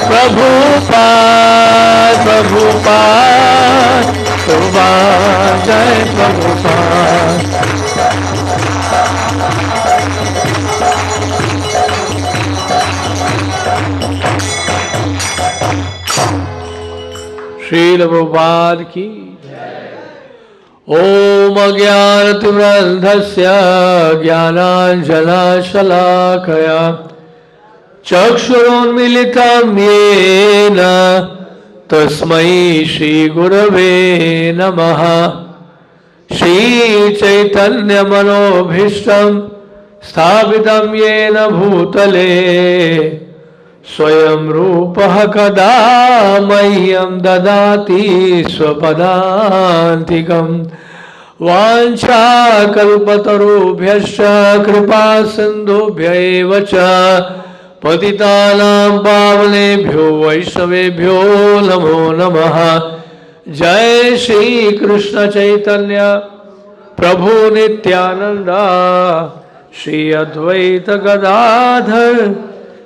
प्रभुपाद प्रभुपाद प्रभुपाद जय प्रभुपाद। श्रील प्रभुपाद की। ओम अज्ञानतिमिरान्धस्य ज्ञानाञ्जनशलाकया चक्षुरुन्मीलितं येन तस्मै श्रीगुरवे नमः। श्रीचैतन्यमनोभीष्टं स्थापितं येन भूतले स्वयं रूपः कदा मह्यं ददाति स्वपदान्तिकम्। वाञ्छाकल्पतरुभ्यश्च कृपा सिन्धुभ्यैव च पतितानां पावनेभ्यो वैष्णवेभ्यो नमो नमः। जय श्री कृष्ण चैतन्य प्रभु नित्यानंद श्री अद्वैत गदाधर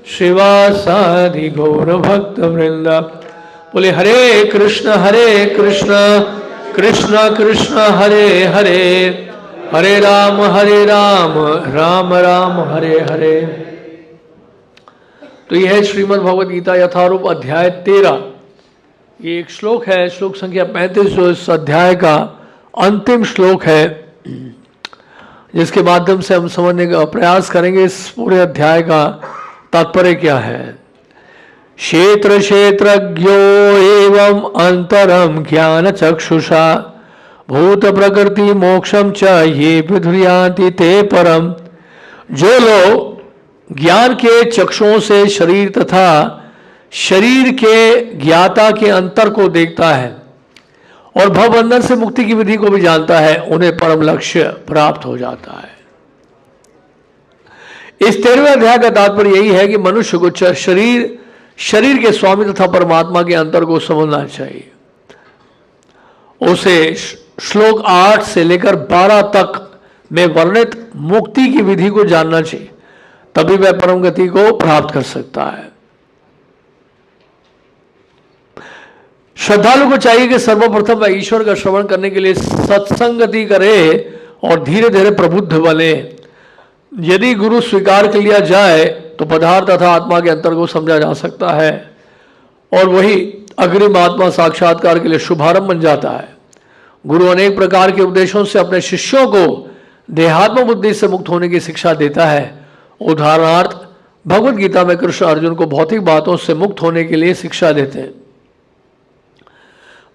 श्रीवासादि गौर भक्त वृंद। बोले हरे कृष्ण कृष्ण कृष्ण हरे हरे, हरे राम राम राम हरे हरे। तो यह है श्रीमद् भगवद गीता यथारूप अध्याय 13। ये एक श्लोक है, श्लोक संख्या 35 जो इस अध्याय का अंतिम श्लोक है, जिसके माध्यम से हम समझने का प्रयास करेंगे इस पूरे अध्याय का तात्पर्य क्या है। क्षेत्र क्षेत्रज्ञो एवं अंतरम ज्ञान चक्षुषा भूत प्रकृति मोक्षम च ये विधुर्यान्ति ते परम। जो लोग ज्ञान के चक्षुओं से शरीर तथा शरीर के ज्ञाता के अंतर को देखता है और भवबंधन से मुक्ति की विधि को भी जानता है, उन्हें परम लक्ष्य प्राप्त हो जाता है। इस 13वें अध्याय का तात्पर्य यही है कि मनुष्य को शरीर के स्वामी तथा परमात्मा के अंतर को समझना चाहिए। उसे श्लोक 8 से लेकर 12 तक में वर्णित मुक्ति की विधि को जानना चाहिए, तभी वह परम गति को प्राप्त कर सकता है। श्रद्धालु को चाहिए कि सर्वप्रथम वह ईश्वर का श्रवण करने के लिए सत्संगति करे और धीरे धीरे प्रबुद्ध बने। यदि गुरु स्वीकार कर लिया जाए तो पदार्थ तथा आत्मा के अंतर को समझा जा सकता है और वही अग्रिम आत्मा साक्षात्कार के लिए शुभारंभ बन जाता है। गुरु अनेक प्रकार के उपदेशों से अपने शिष्यों को देहात्म बुद्धि से मुक्त होने की शिक्षा देता है। उदाहरणार्थ भगवद गीता में कृष्ण अर्जुन को भौतिक बातों से मुक्त होने के लिए शिक्षा देते हैं।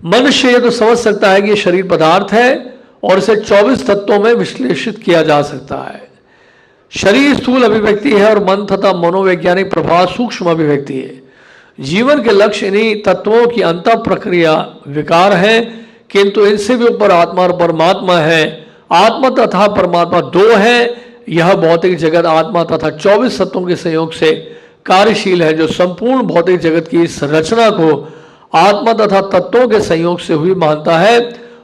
मनुष्य यह तो समझ सकता है कि यह शरीर पदार्थ है और इसे 24 तत्वों में विश्लेषित किया जा सकता है। शरीर स्थूल अभिव्यक्ति है और मन तथा मनोवैज्ञानिक प्रभाव सूक्ष्म अभिव्यक्ति है। जीवन के लक्ष्य इन्हीं तत्वों की अंतः प्रक्रिया विकार है, किंतु इनसे भी ऊपर आत्मा और परमात्मा है। आत्मा तथा परमात्मा दो है। यह भौतिक जगत आत्मा तथा 24 तत्वों के संयोग से कार्यशील है, जो संपूर्ण भौतिक जगत की इस रचना को आत्मा तथा तत्वों के संयोग से हुई मानता है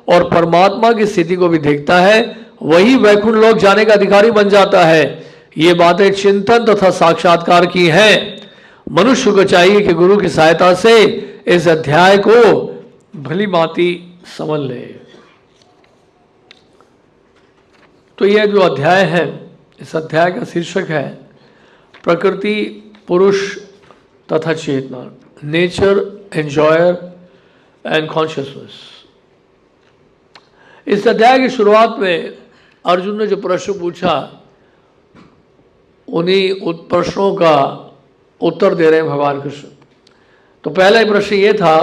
और परमात्मा की स्थिति को भी देखता है, वही वैकुंठ लोक जाने का अधिकारी बन जाता है। ये बातें चिंतन तथा साक्षात्कार की हैं। मनुष्य को चाहिए कि गुरु की सहायता से इस अध्याय को भली भांति समझ ले। तो यह जो अध्याय है, इस अध्याय का शीर्षक है प्रकृति, पुरुष तथा चेतना, नेचर, एंजॉयर एंड कॉन्शियसनेस। इस अध्याय की शुरुआत में अर्जुन ने जो प्रश्न पूछा, उन्हीं प्रश्नों का उत्तर दे रहे हैं भगवान कृष्ण। तो पहला प्रश्न ये था,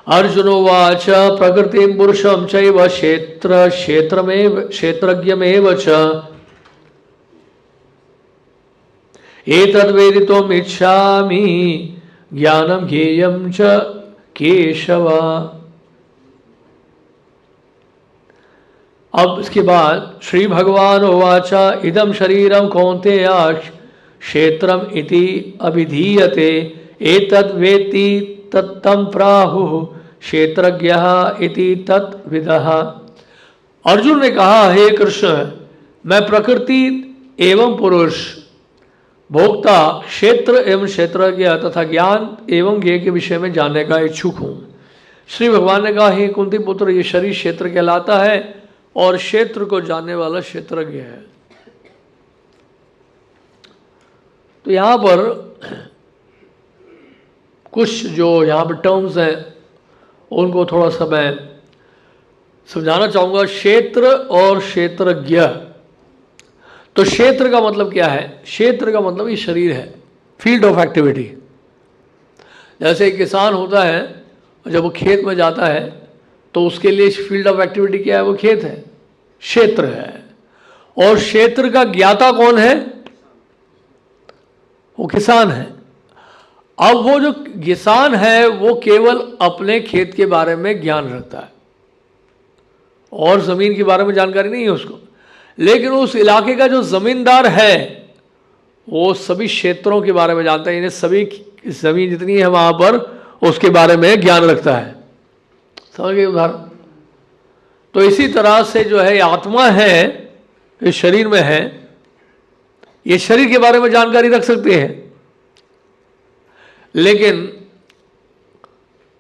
अर्जुनोवाच प्रकृतिं पुरुषं चैव क्षेत्रज्ञमेव च एतद्वेदितुम् इच्छामि ज्ञानं ज्ञेयं च केशव। अब इसके बाद श्री भगवान उवाच इदं शरीरं कौन्तेय क्षेत्रम इति अभिधीयते एतद्वेत्ति तत्तं प्राहुः क्षेत्रज्ञः इति तत्विदः। अर्जुन ने कहा, हे कृष्ण, मैं प्रकृति एवं पुरुष भोक्ता क्षेत्र एवं क्षेत्रज्ञ तथा ज्ञान एवं ज्ञेय के विषय में जानने का इच्छुक हूँ। श्री भगवान ने कहा, हे कुंती पुत्र, ये शरीर क्षेत्र कहलाता है और क्षेत्र को जानने वाला क्षेत्रज्ञ है। तो यहाँ पर कुछ जो यहाँ पर टर्म्स हैं उनको थोड़ा सा मैं समझाना चाहूँगा। क्षेत्र और क्षेत्रज्ञ। तो क्षेत्र का मतलब क्या है? क्षेत्र का मतलब ये शरीर है, फील्ड ऑफ एक्टिविटी। जैसे एक किसान होता है, जब वो खेत में जाता है तो उसके लिए फील्ड ऑफ एक्टिविटी क्या है? वो खेत है, क्षेत्र है। और क्षेत्र का ज्ञाता कौन है? वो किसान है। अब वो जो किसान है वो केवल अपने खेत के बारे में ज्ञान रखता है और जमीन के बारे में जानकारी नहीं है उसको, लेकिन उस इलाके का जो जमींदार है वो सभी क्षेत्रों के बारे में जानता है, यानी सभी जमीन जितनी है वहां पर उसके बारे में ज्ञान रखता है। समझ गए उदाहरण? तो इसी तरह से जो है आत्मा है, इस शरीर में है, ये शरीर के बारे में जानकारी रख सकते हैं, लेकिन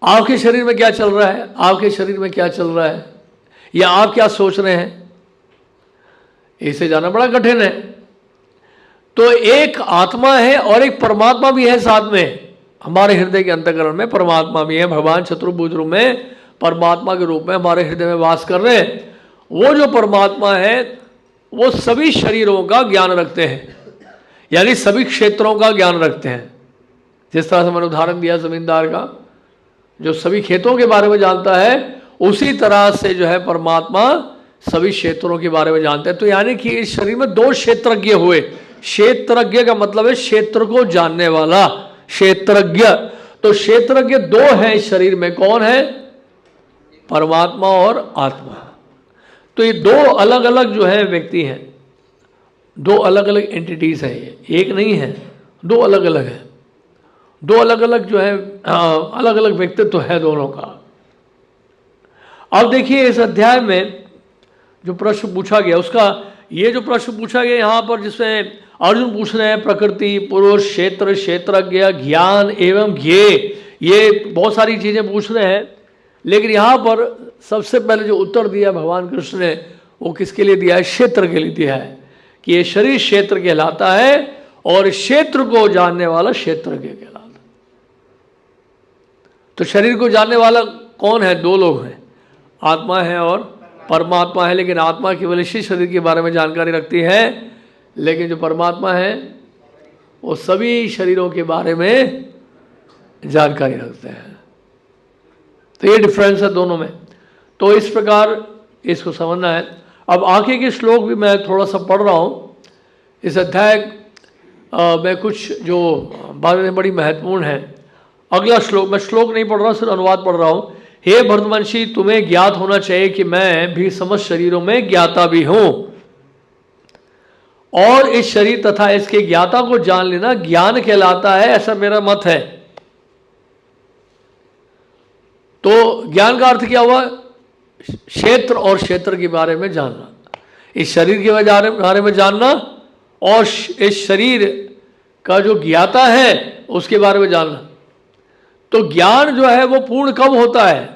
आपके शरीर में क्या चल रहा है, आपके शरीर में क्या चल रहा है, या आप क्या सोच रहे हैं, इसे जानना बड़ा कठिन है। तो एक आत्मा है और एक परमात्मा भी है साथ में। हमारे हृदय के अंतःकरण में परमात्मा भी है। भगवान चतुर्भुज रूप में परमात्मा के रूप में हमारे हृदय में वास कर रहे हैं। वो जो परमात्मा है वो सभी शरीरों का ज्ञान रखते हैं, यानी सभी क्षेत्रों का ज्ञान रखते हैं। जिस तरह से मैंने उदाहरण दिया जमींदार का, जो सभी खेतों के बारे में जानता है, उसी तरह से जो है परमात्मा सभी क्षेत्रों के बारे में जानते हैं। तो यानी कि इस शरीर में दो क्षेत्रज्ञ हुए। क्षेत्रज्ञ का मतलब है क्षेत्र को जानने वाला, क्षेत्रज्ञ। तो क्षेत्रज्ञ दो हैं इस शरीर में। कौन है? परमात्मा और आत्मा। तो ये दो अलग अलग जो है व्यक्ति हैं, दो अलग अलग एंटिटीज हैं। ये एक नहीं है, दो अलग अलग है। दो अलग अलग जो है अलग अलग व्यक्तित्व है दोनों का। अब देखिए इस अध्याय में जो प्रश्न पूछा गया, उसका ये जो प्रश्न पूछा गया यहाँ पर, जिसमें अर्जुन पूछ रहे हैं प्रकृति, पुरुष, क्षेत्र, क्षेत्रज्ञ, ज्ञान एवं ज्ञेय, ये बहुत सारी चीज़ें पूछ रहे हैं। लेकिन यहाँ पर सबसे पहले जो उत्तर दिया भगवान कृष्ण ने, वो किसके लिए दिया है? क्षेत्र के लिए दिया है कि ये शरीर क्षेत्र कहलाता है और क्षेत्र को जानने वाला क्षेत्रज्ञ कहलाता है। तो शरीर को जानने वाला कौन है? दो लोग हैं, आत्मा है और परमात्मा है। लेकिन आत्मा केवल इसी शरीर के बारे में जानकारी रखती है, लेकिन जो परमात्मा है वो सभी शरीरों के बारे में जानकारी रखते हैं। तो ये डिफरेंस है दोनों में। तो इस प्रकार इसको समझना है। अब आगे के श्लोक भी मैं थोड़ा सा पढ़ रहा हूँ। इस अध्याय में कुछ जो बातें बड़ी महत्वपूर्ण हैं। अगला श्लोक, मैं श्लोक नहीं पढ़ रहा, सिर्फ अनुवाद पढ़ रहा हूँ। हे भरतवंशी, तुम्हें ज्ञात होना चाहिए कि मैं भी समस्त शरीरों में ज्ञाता भी हूं, और इस शरीर तथा इसके ज्ञाता को जान लेना ज्ञान कहलाता है, ऐसा मेरा मत है। तो ज्ञान का अर्थ क्या हुआ? क्षेत्र और क्षेत्र के बारे में जानना, इस शरीर के बारे में जानना, और इस शरीर का जो ज्ञाता है उसके बारे में जानना। तो ज्ञान जो है वो पूर्ण कब होता है?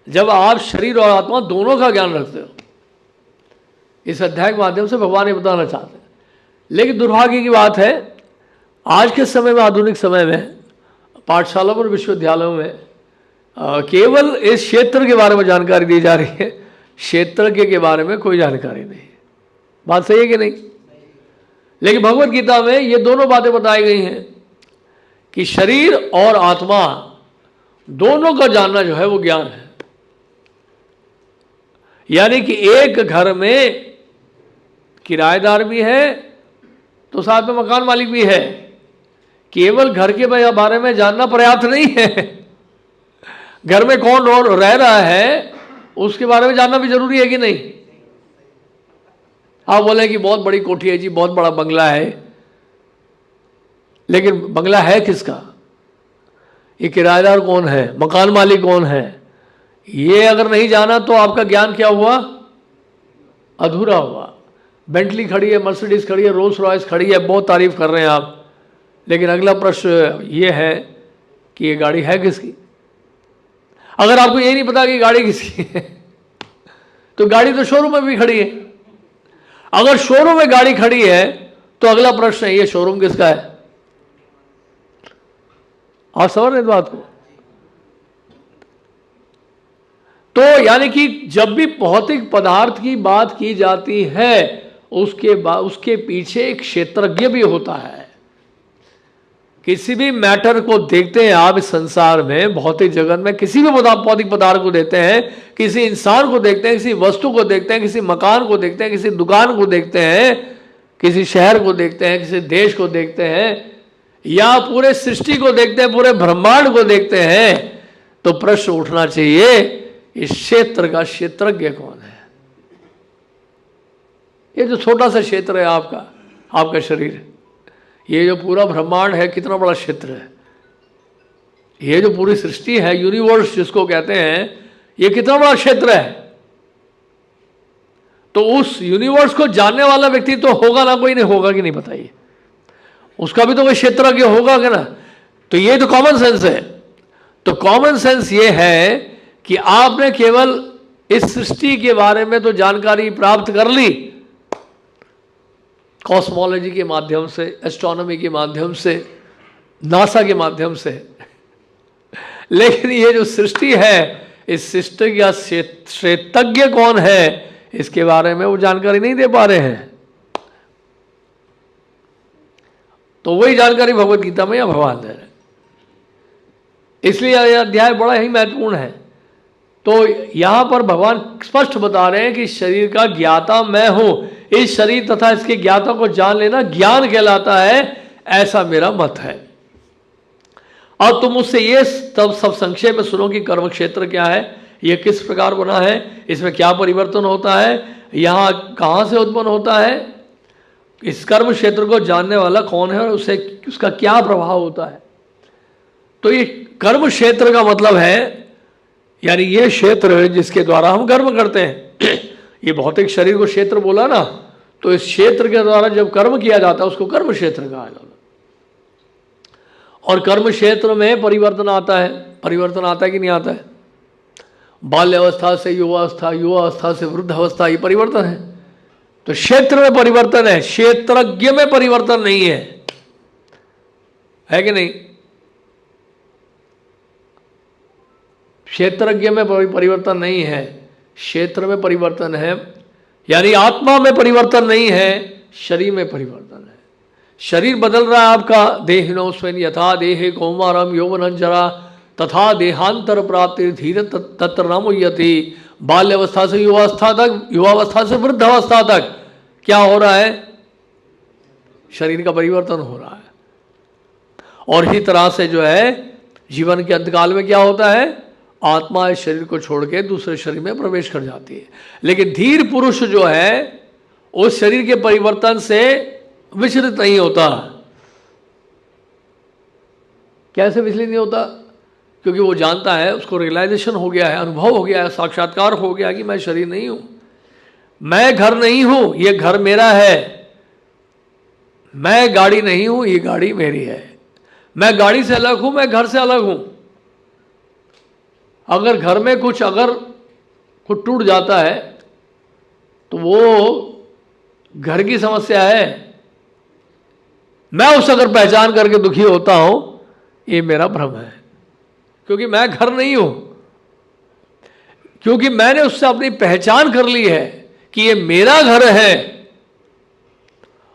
जब आप शरीर और आत्मा दोनों का ज्ञान रखते हो। इस अध्याय के माध्यम से भगवान ये बताना चाहते हैं। लेकिन दुर्भाग्य की बात है, आज के समय में, आधुनिक समय में, पाठशालाओं और विश्वविद्यालयों में केवल इस क्षेत्र के बारे में जानकारी दी जा रही है, क्षेत्रज्ञ के बारे में कोई जानकारी नहीं। बात सही है कि नहीं? लेकिन भगवत गीता में ये दोनों बातें बताई गई हैं कि शरीर और आत्मा दोनों का जानना जो है वो ज्ञान है। यानी कि एक घर में किराएदार भी है तो साथ में मकान मालिक भी है। केवल घर के बारे में जानना पर्याप्त नहीं है, घर में कौन रह रहा है उसके बारे में जानना भी जरूरी है कि नहीं? आप बोले कि बहुत बड़ी कोठी है जी, बहुत बड़ा बंगला है, लेकिन बंगला है किसका? ये किराएदार कौन है, मकान मालिक कौन है, ये अगर नहीं जाना तो आपका ज्ञान क्या हुआ? अधूरा हुआ। बेंटली खड़ी है, मर्सिडीज खड़ी है, रोल्स रॉयस खड़ी है, बहुत तारीफ कर रहे हैं आप, लेकिन अगला प्रश्न ये है कि ये गाड़ी है किसकी? अगर आपको ये नहीं पता कि गाड़ी किसकी है तो गाड़ी तो शोरूम में भी खड़ी है। अगर शोरूम में गाड़ी खड़ी है तो अगला प्रश्न है ये शोरूम किसका है? आप समझ रहे हैं इस बात को? तो यानी कि जब भी भौतिक पदार्थ की बात की जाती है उसके पीछे एक क्षेत्रज्ञ भी होता है। किसी भी मैटर को देखते हैं आप इस संसार में, भौतिक जगत में, किसी भी भौतिक पदार्थ को देखते हैं, किसी इंसान को देखते हैं, किसी वस्तु को देखते हैं, किसी मकान को देखते हैं, किसी दुकान को देखते हैं, किसी शहर को देखते हैं, किसी देश को देखते हैं, या पूरे सृष्टि को देखते हैं, पूरे ब्रह्मांड को देखते हैं, तो प्रश्न उठना चाहिए इस क्षेत्र का क्षेत्रज्ञ कौन है? ये जो छोटा सा क्षेत्र है आपका शरीर, ये जो पूरा ब्रह्मांड है कितना बड़ा क्षेत्र है, ये जो पूरी सृष्टि है, यूनिवर्स जिसको कहते हैं, ये कितना बड़ा क्षेत्र है। तो उस यूनिवर्स को जानने वाला व्यक्ति तो होगा ना, कोई नहीं होगा कि नहीं बताइए? उसका भी तो कोई क्षेत्रज्ञ होगा क्या ना? तो ये तो कॉमन सेंस है। तो कॉमन सेंस ये है कि आपने केवल इस सृष्टि के बारे में तो जानकारी प्राप्त कर ली कॉस्मोलॉजी के माध्यम से, एस्ट्रोनॉमी के माध्यम से, नासा के माध्यम से, लेकिन ये जो सृष्टि है, इस सृष्टि का क्षेत्रज्ञ कौन है, इसके बारे में वो जानकारी नहीं दे पा रहे हैं। तो वही जानकारी भगवत गीता में या भगवान दे रहे, इसलिए यह अध्याय बड़ा ही महत्वपूर्ण है। तो यहां पर भगवान स्पष्ट बता रहे हैं कि शरीर का ज्ञाता मैं हूं, इस शरीर तथा इसके ज्ञाता को जान लेना ज्ञान कहलाता है, ऐसा मेरा मत है। अब तुम मुझसे ये तब सब संक्षेप में सुनो कि कर्म क्षेत्र क्या है, यह किस प्रकार बना है, इसमें क्या परिवर्तन होता है, यहां कहां से उत्पन्न होता है, इस कर्म क्षेत्र को जानने वाला कौन है और उसका क्या प्रभाव होता है। तो ये कर्म क्षेत्र का मतलब है यानी ये क्षेत्र जिसके द्वारा हम कर्म करते हैं। ये भौतिक शरीर को क्षेत्र बोला ना, तो इस क्षेत्र के द्वारा जब कर्म किया जाता है उसको कर्म क्षेत्र कहा जाता है। और कर्म क्षेत्र में परिवर्तन आता है कि नहीं आता है? बाल्यावस्था से युवावस्था, युवावस्था से वृद्ध अवस्था, ये परिवर्तन है। तो क्षेत्र में परिवर्तन है, क्षेत्रज्ञ में परिवर्तन नहीं है कि नहीं? क्षेत्रज्ञ में परिवर्तन नहीं है, क्षेत्र में परिवर्तन है। यानी आत्मा में परिवर्तन नहीं है, शरीर में परिवर्तन है। शरीर बदल रहा है आपका, देहिनो स्वेन यथा देहे कौमारम यौवनं जरा तथा देहांतर प्राप्ति धीरे तत्र न मुह्यति। बाल्यावस्था से युवावस्था तक, युवावस्था से वृद्ध अवस्था तक क्या हो रहा है? शरीर का परिवर्तन हो रहा है। और इसी तरह से जो है जीवन के अंतकाल में क्या होता है? आत्मा इस शरीर को छोड़ के दूसरे शरीर में प्रवेश कर जाती है। लेकिन धीर पुरुष जो है उस शरीर के परिवर्तन से विचलित नहीं होता। कैसे विचलित नहीं होता? क्योंकि वो जानता है, उसको रियलाइजेशन हो गया है, अनुभव हो गया है, साक्षात्कार हो गया कि मैं शरीर नहीं हूं, मैं घर नहीं हूं, ये घर मेरा है, मैं गाड़ी नहीं हूं, ये गाड़ी मेरी है, मैं गाड़ी से अलग हूं, मैं घर से अलग हूं। अगर घर में कुछ टूट जाता है तो वो घर की समस्या है। मैं उस अगर पहचान करके दुखी होता हूं, ये मेरा भ्रम है, क्योंकि मैं घर नहीं हूं, क्योंकि मैंने उससे अपनी पहचान कर ली है कि ये मेरा घर है,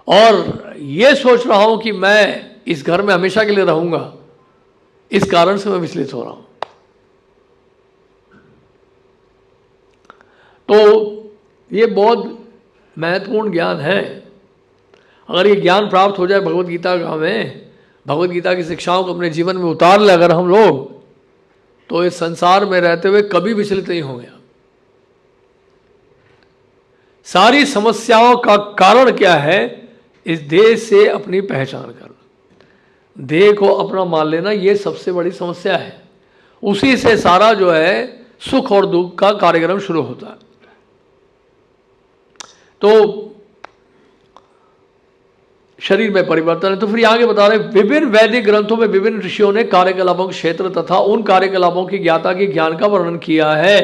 और ये सोच रहा हूं कि मैं इस घर में हमेशा के लिए रहूंगा। इस कारण से मैं विचलित हो रहा हूं। तो ये बहुत महत्वपूर्ण ज्ञान है। अगर ये ज्ञान प्राप्त हो जाए भगवत गीता का, हमें भगवत गीता की शिक्षाओं को अपने जीवन में उतार ले अगर हम लोग, तो इस संसार में रहते हुए कभी विचलित नहीं होंगे। सारी समस्याओं का कारण क्या है? इस देह से अपनी पहचान करना, देह को अपना मान लेना, ये सबसे बड़ी समस्या है। उसी से सारा जो है सुख और दुख का कार्यक्रम शुरू होता है। तो शरीर में परिवर्तन है। तो फिर आगे बता रहे विभिन्न वैदिक ग्रंथों में विभिन्न ऋषियों ने कार्यकलापों के क्षेत्र तथा उन कार्यकलापों की ज्ञाता के ज्ञान का वर्णन किया है।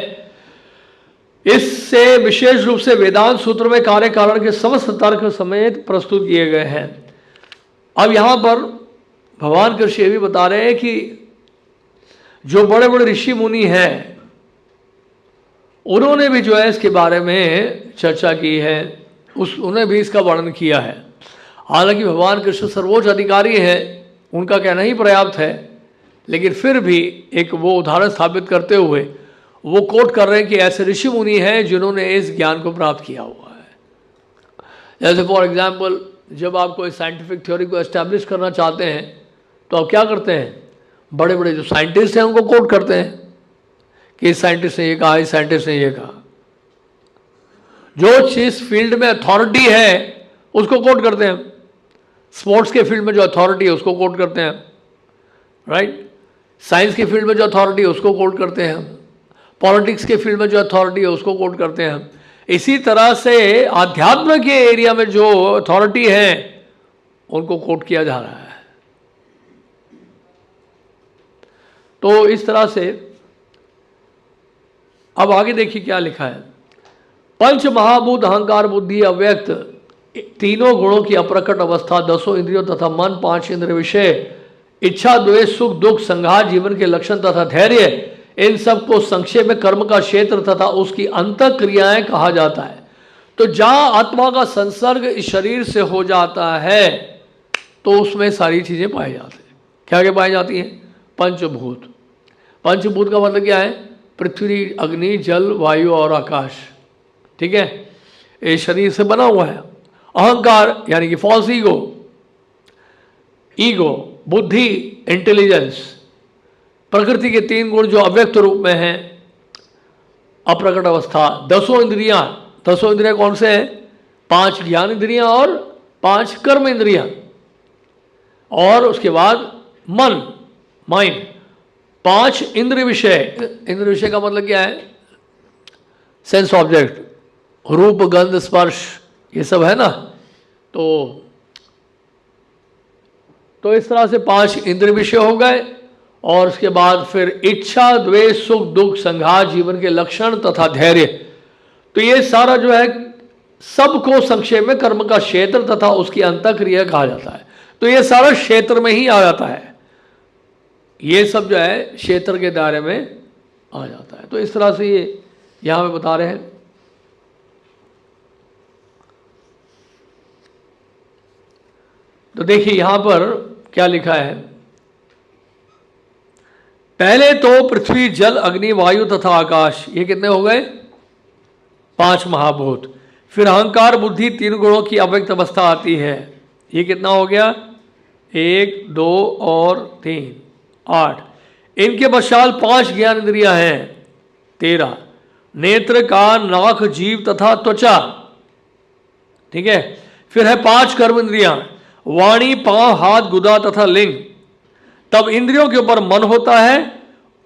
इससे विशेष रूप से वेदांत सूत्र में कार्य कारण के समस्त तर्क समेत प्रस्तुत किए गए हैं। अब यहां पर भगवान कृष्ण ये भी बता रहे हैं कि जो बड़े बड़े ऋषि मुनि हैं उन्होंने भी जो है इसके बारे में चर्चा की है, उन्हें भी इसका वर्णन किया है। हालांकि भगवान कृष्ण सर्वोच्च अधिकारी है, उनका कहना ही पर्याप्त है, लेकिन फिर भी एक वो उदाहरण स्थापित करते हुए वो कोट कर रहे हैं कि ऐसे ऋषि मुनि हैं जिन्होंने इस ज्ञान को प्राप्त किया हुआ है। जैसे फॉर एग्जाम्पल जब आप कोई साइंटिफिक थ्योरी को एस्टैब्लिश करना चाहते हैं तो आप क्या करते हैं, बड़े बड़े जो साइंटिस्ट हैं उनको कोट करते हैं कि इस साइंटिस्ट ने ये कहा, इस साइंटिस्ट ने ये कहा। जो जिस फील्ड में अथॉरिटी है उसको कोट करते हैं। स्पोर्ट्स के फील्ड में जो अथॉरिटी है उसको कोट करते हैं, राइट। साइंस के फील्ड में जो अथॉरिटी है उसको कोट करते हैं। पॉलिटिक्स के फील्ड में जो अथॉरिटी है उसको कोट करते हैं। इसी तरह से आध्यात्म के एरिया में जो अथॉरिटी है उनको कोट किया जा रहा है। तो इस तरह से अब आगे देखिए क्या लिखा है। पंच महाभूत अहंकार बुद्धि अव्यक्त तीनों गुणों की अप्रकट अवस्था, दसों इंद्रियों तथा मन, पांच इंद्रिय विषय, इच्छा द्वेष सुख दुख संघात जीवन के लक्षण तथा धैर्य, इन सब को संक्षेप में कर्म का क्षेत्र तथा उसकी अंतः क्रियाएं कहा जाता है। तो जहां आत्मा का संसर्ग इस शरीर से हो जाता है तो उसमें सारी चीजें पाई जाती हैं। क्या क्या पाई जाती हैं? पंचभूत। पंचभूत का मतलब क्या है? पृथ्वी, अग्नि, जल, वायु और आकाश। ठीक है, ये शरीर से बना हुआ है। अहंकार यानी कि फॉल्स ईगो, ईगो, बुद्धि, इंटेलिजेंस, प्रकृति के तीन गुण जो अव्यक्त रूप में हैं, अप्रकट अवस्था, दसों इंद्रियां। दसों इंद्रियां कौन से हैं? पांच ज्ञान इंद्रियां और पांच कर्म इंद्रियां, और उसके बाद मन, माइंड, पांच इंद्रिय विषय। इंद्रिय विषय का मतलब क्या है? सेंस ऑब्जेक्ट, रूप, गंध, स्पर्श, ये सब है ना। तो इस तरह से पांच इंद्रिय विषय हो गए, और उसके बाद फिर इच्छा द्वेष सुख दुख संघात जीवन के लक्षण तथा धैर्य। तो ये सारा जो है सबको संक्षेप में कर्म का क्षेत्र तथा उसकी अंतःक्रिया कहा जाता है। तो ये सारा क्षेत्र में ही आ जाता है, ये सब जो है क्षेत्र के दायरे में आ जाता है। तो इस तरह से ये यहां पे बता रहे हैं। तो देखिए यहां पर क्या लिखा है। पहले तो पृथ्वी, जल, अग्नि, वायु तथा आकाश, ये कितने हो गए? पांच महाभूत। फिर अहंकार बुद्धि तीन गुणों की अव्यक्त अवस्था आती है, ये कितना हो गया? एक, दो और तीन, आठ। इनके पश्चात पांच ज्ञान इंद्रियां हैं, 13। नेत्र, कान, नाक, जीभ तथा त्वचा। ठीक है। फिर है पांच कर्म इंद्रियां, वाणी, पांव, हाथ, गुदा तथा लिंग। तब इंद्रियों के ऊपर मन होता है,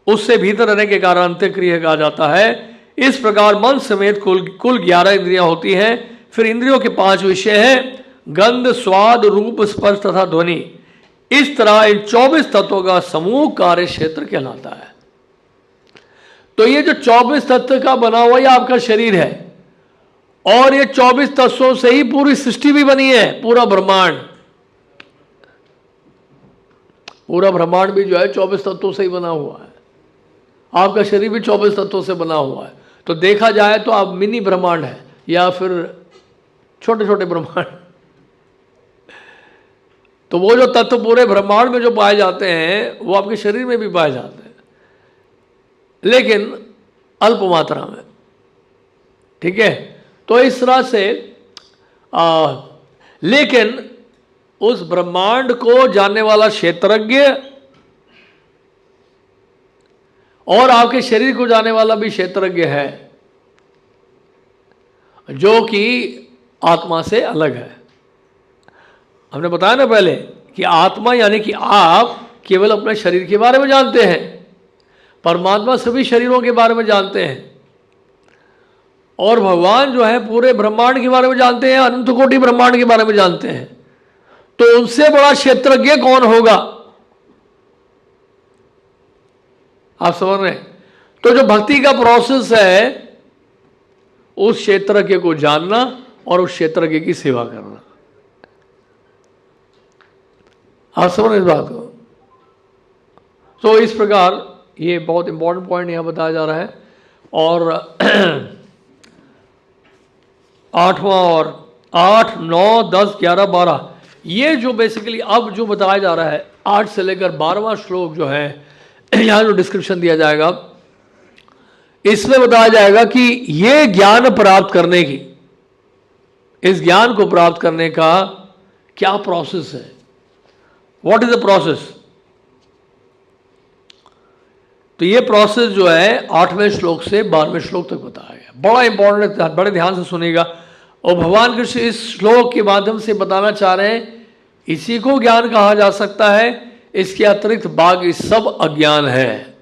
उससे भीतर रहने के कारण अंतःक्रिया कहा जाता है। इस प्रकार मन समेत कुल 11 इंद्रियां होती हैं। फिर इंद्रियों के पांच विषय हैं, गंध, स्वाद, रूप, स्पर्श तथा ध्वनि। इस तरह इन 24 तत्वों का समूह कार्य क्षेत्र कहलाता है। तो ये जो 24 तत्व का बना हुआ ये आपका शरीर है, और ये 24 तत्वों से ही पूरी सृष्टि भी बनी है, पूरा ब्रह्मांड। पूरा ब्रह्मांड भी जो है 24 तत्वों से ही बना हुआ है। आपका शरीर भी 24 तत्वों से बना हुआ है। तो देखा जाए तो आप मिनी ब्रह्मांड है, या फिर छोटे छोटे ब्रह्मांड। तो वो जो तत्व पूरे ब्रह्मांड में जो पाए जाते हैं वो आपके शरीर में भी पाए जाते हैं, लेकिन अल्प मात्रा में। ठीक है। तो इस तरह से लेकिन उस ब्रह्मांड को जानने वाला क्षेत्रज्ञ और आपके शरीर को जानने वाला भी क्षेत्रज्ञ है, जो कि आत्मा से अलग है। हमने बताया ना पहले कि आत्मा यानी कि आप केवल अपने शरीर के बारे में जानते हैं, परमात्मा सभी शरीरों के बारे में जानते हैं, और भगवान जो है पूरे ब्रह्मांड के बारे में जानते हैं, अनंत कोटि ब्रह्मांड के बारे में जानते हैं। तो उनसे बड़ा क्षेत्रज्ञ कौन होगा? आप समझ रहे हैं? तो जो भक्ति का प्रोसेस है, उस क्षेत्रज्ञ को जानना और उस क्षेत्रज्ञ की सेवा करना। आप समझ रहे इस बात को? तो इस प्रकार ये बहुत इंपॉर्टेंट पॉइंट यहां बताया जा रहा है। और 8वां और 8, 9, 10, 11, 12 ये जो बेसिकली अब जो बताया जा रहा है 8 से लेकर 12वां श्लोक जो है, यहां जो डिस्क्रिप्शन दिया जाएगा, इसमें बताया जाएगा कि ये ज्ञान प्राप्त करने की, इस ज्ञान को प्राप्त करने का क्या प्रोसेस है, व्हाट इज द प्रोसेस। तो ये प्रोसेस जो है 8वें श्लोक से 12वें श्लोक तक बताया गया। बड़ा इंपॉर्टेंट है, बड़े ध्यान से सुनिएगा। और भगवान कृष्ण इस श्लोक के माध्यम से बताना चाह रहे हैं इसी को ज्ञान कहा जा सकता है, इसके अतिरिक्त बाकी सब अज्ञान है,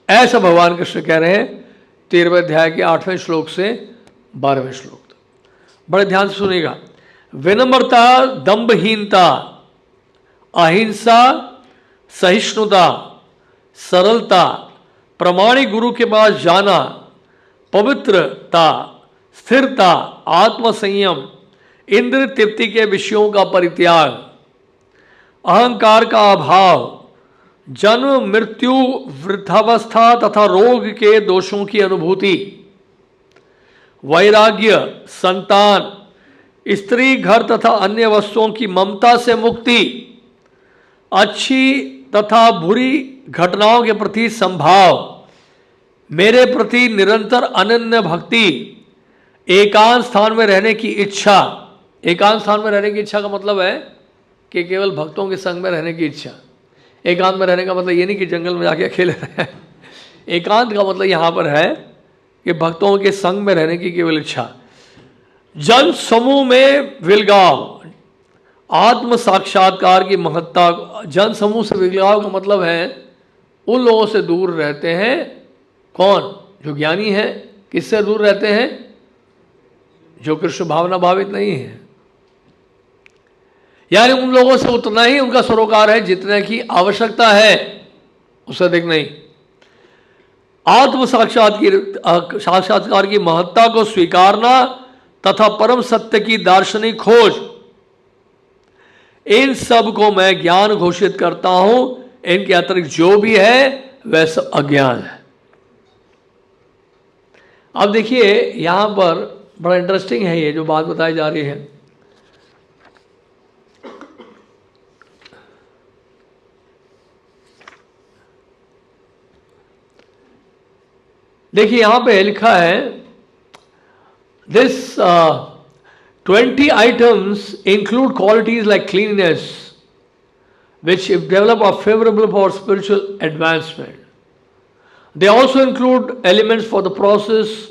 ऐसा भगवान कृष्ण कह रहे हैं 13वें अध्याय के 8वें श्लोक से 12वें श्लोक तक। बड़े ध्यान से सुनिएगा। विनम्रता, दंभहीनता, अहिंसा, सहिष्णुता, सरलता, प्रमाणिक गुरु के पास जाना, पवित्रता, स्थिरता, आत्मसंयम, इंद्र तृप्ति के विषयों का परित्याग, अहंकार का अभाव, जन्म मृत्यु वृद्धावस्था तथा रोग के दोषों की अनुभूति, वैराग्य, संतान, स्त्री, घर तथा अन्य वस्तुओं की ममता से मुक्ति, अच्छी तथा बुरी घटनाओं के प्रति संभाव, मेरे प्रति निरंतर अनन्य भक्ति, एकांत स्थान में रहने की इच्छा। एकांत स्थान में रहने की इच्छा का मतलब है कि केवल भक्तों के संग में रहने की इच्छा। एकांत में रहने का मतलब ये नहीं कि जंगल में जाके अकेले रहे। एकांत का मतलब यहाँ पर है कि भक्तों के संग में रहने की केवल इच्छा। जन समूह में विलगाव, आत्म साक्षात्कार की महत्ता। जन समूह से विलगाव का मतलब है उन लोगों से दूर रहते हैं। कौन? जो ज्ञानी है। किससे दूर रहते हैं? जो कृष्ण भावना भावित नहीं है, यानी उन लोगों से उतना ही उनका सरोकार है जितने की आवश्यकता है, उससे अधिक नहीं। आत्म साक्षात्कार की महत्ता को स्वीकारना तथा परम सत्य की दार्शनिक खोज, इन सब को मैं ज्ञान घोषित करता हूं। इनके अतिरिक्त जो भी है वह सब अज्ञान है। अब देखिए यहां पर बड़ा इंटरेस्टिंग है ये जो बात बताई जा रही है। देखिए यहां पे लिखा है this 20 items include qualities like cleanliness which if developed are favorable for spiritual advancement. They also include elements for the process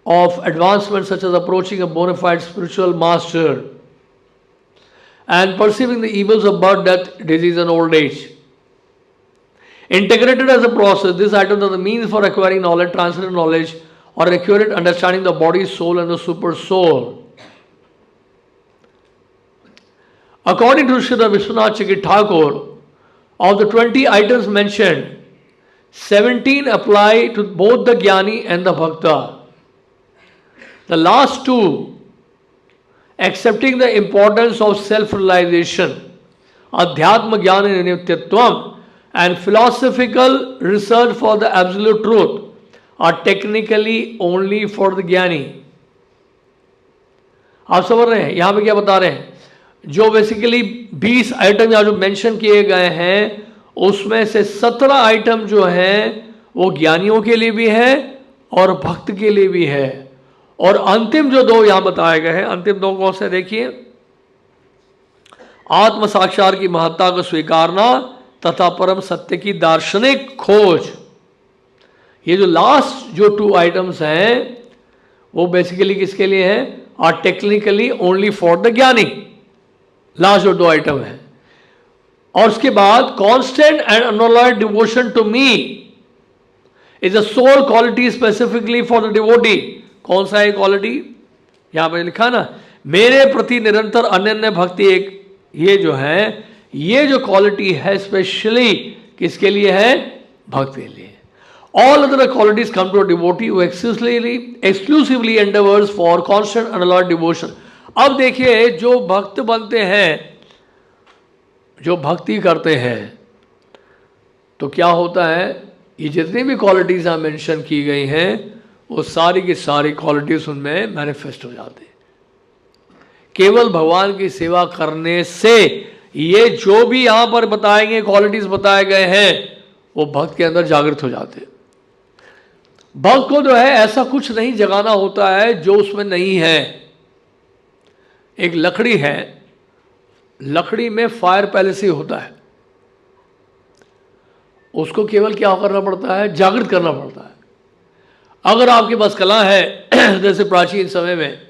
of advancement such as approaching a bona fide spiritual master and perceiving the evils of birth, death, disease and old age. Integrated as a process, these items are the means for acquiring knowledge, transcendent knowledge, or accurate understanding the body, soul, and the super soul. According to Sri Vishwanath Chakri Thakur, of the 20 items mentioned, 17 apply to both the Jnani and the Bhakta. The last two, accepting the importance of self-realization, Adhyatma Jnana Nityatvam, and philosophical research for the absolute truth are technically only for the ज्ञानी। आप समझ रहे हैं यहां पे क्या बता रहे हैं? जो बेसिकली 20 आइटम यहाँ जो मेंशन किए गए हैं उसमें से 17 आइटम जो हैं वो ज्ञानियों के लिए भी है और भक्त के लिए भी है। और अंतिम जो दो यहां बताए गए हैं, अंतिम दो कौन से? देखिए, आत्म साक्षात्कार की महत्ता को स्वीकारना तथा परम सत्य की दार्शनिक खोज। ये जो लास्ट जो 2 आइटम्स हैं वो बेसिकली किसके लिए हैं? Are technically only for the ज्ञानी। लास्ट जो 2 आइटम है। और उसके बाद constant and unalloyed devotion to me is a sole quality specifically for the devotee. कौन सा है क्वालिटी? यहां पर लिखा ना, मेरे प्रति निरंतर अनन्य भक्ति, एक ये जो है, ये जो क्वालिटी है स्पेशली किसके लिए है? भक्त के लिए। All other qualities come to devotee who exclusively endeavours for constant unalloyed devotion. अब देखिए, जो भक्त बनते हैं, जो भक्ति करते हैं, तो क्या होता है, ये जितनी भी क्वालिटीज यहाँ मेंशन की गई हैं वो सारी की सारी क्वालिटीज उनमें मैनिफेस्ट हो जाती है। केवल भगवान की सेवा करने से ये जो भी यहां पर बताएंगे, क्वालिटीज बताए गए हैं, वो भक्त के अंदर जागृत हो जाते हैं। भक्त को जो है ऐसा कुछ नहीं जगाना होता है जो उसमें नहीं है। एक लकड़ी है, लकड़ी में फायर पहले से ही होता है, उसको केवल क्या करना पड़ता है? जागृत करना पड़ता है। अगर आपके पास कला है, जैसे प्राचीन समय में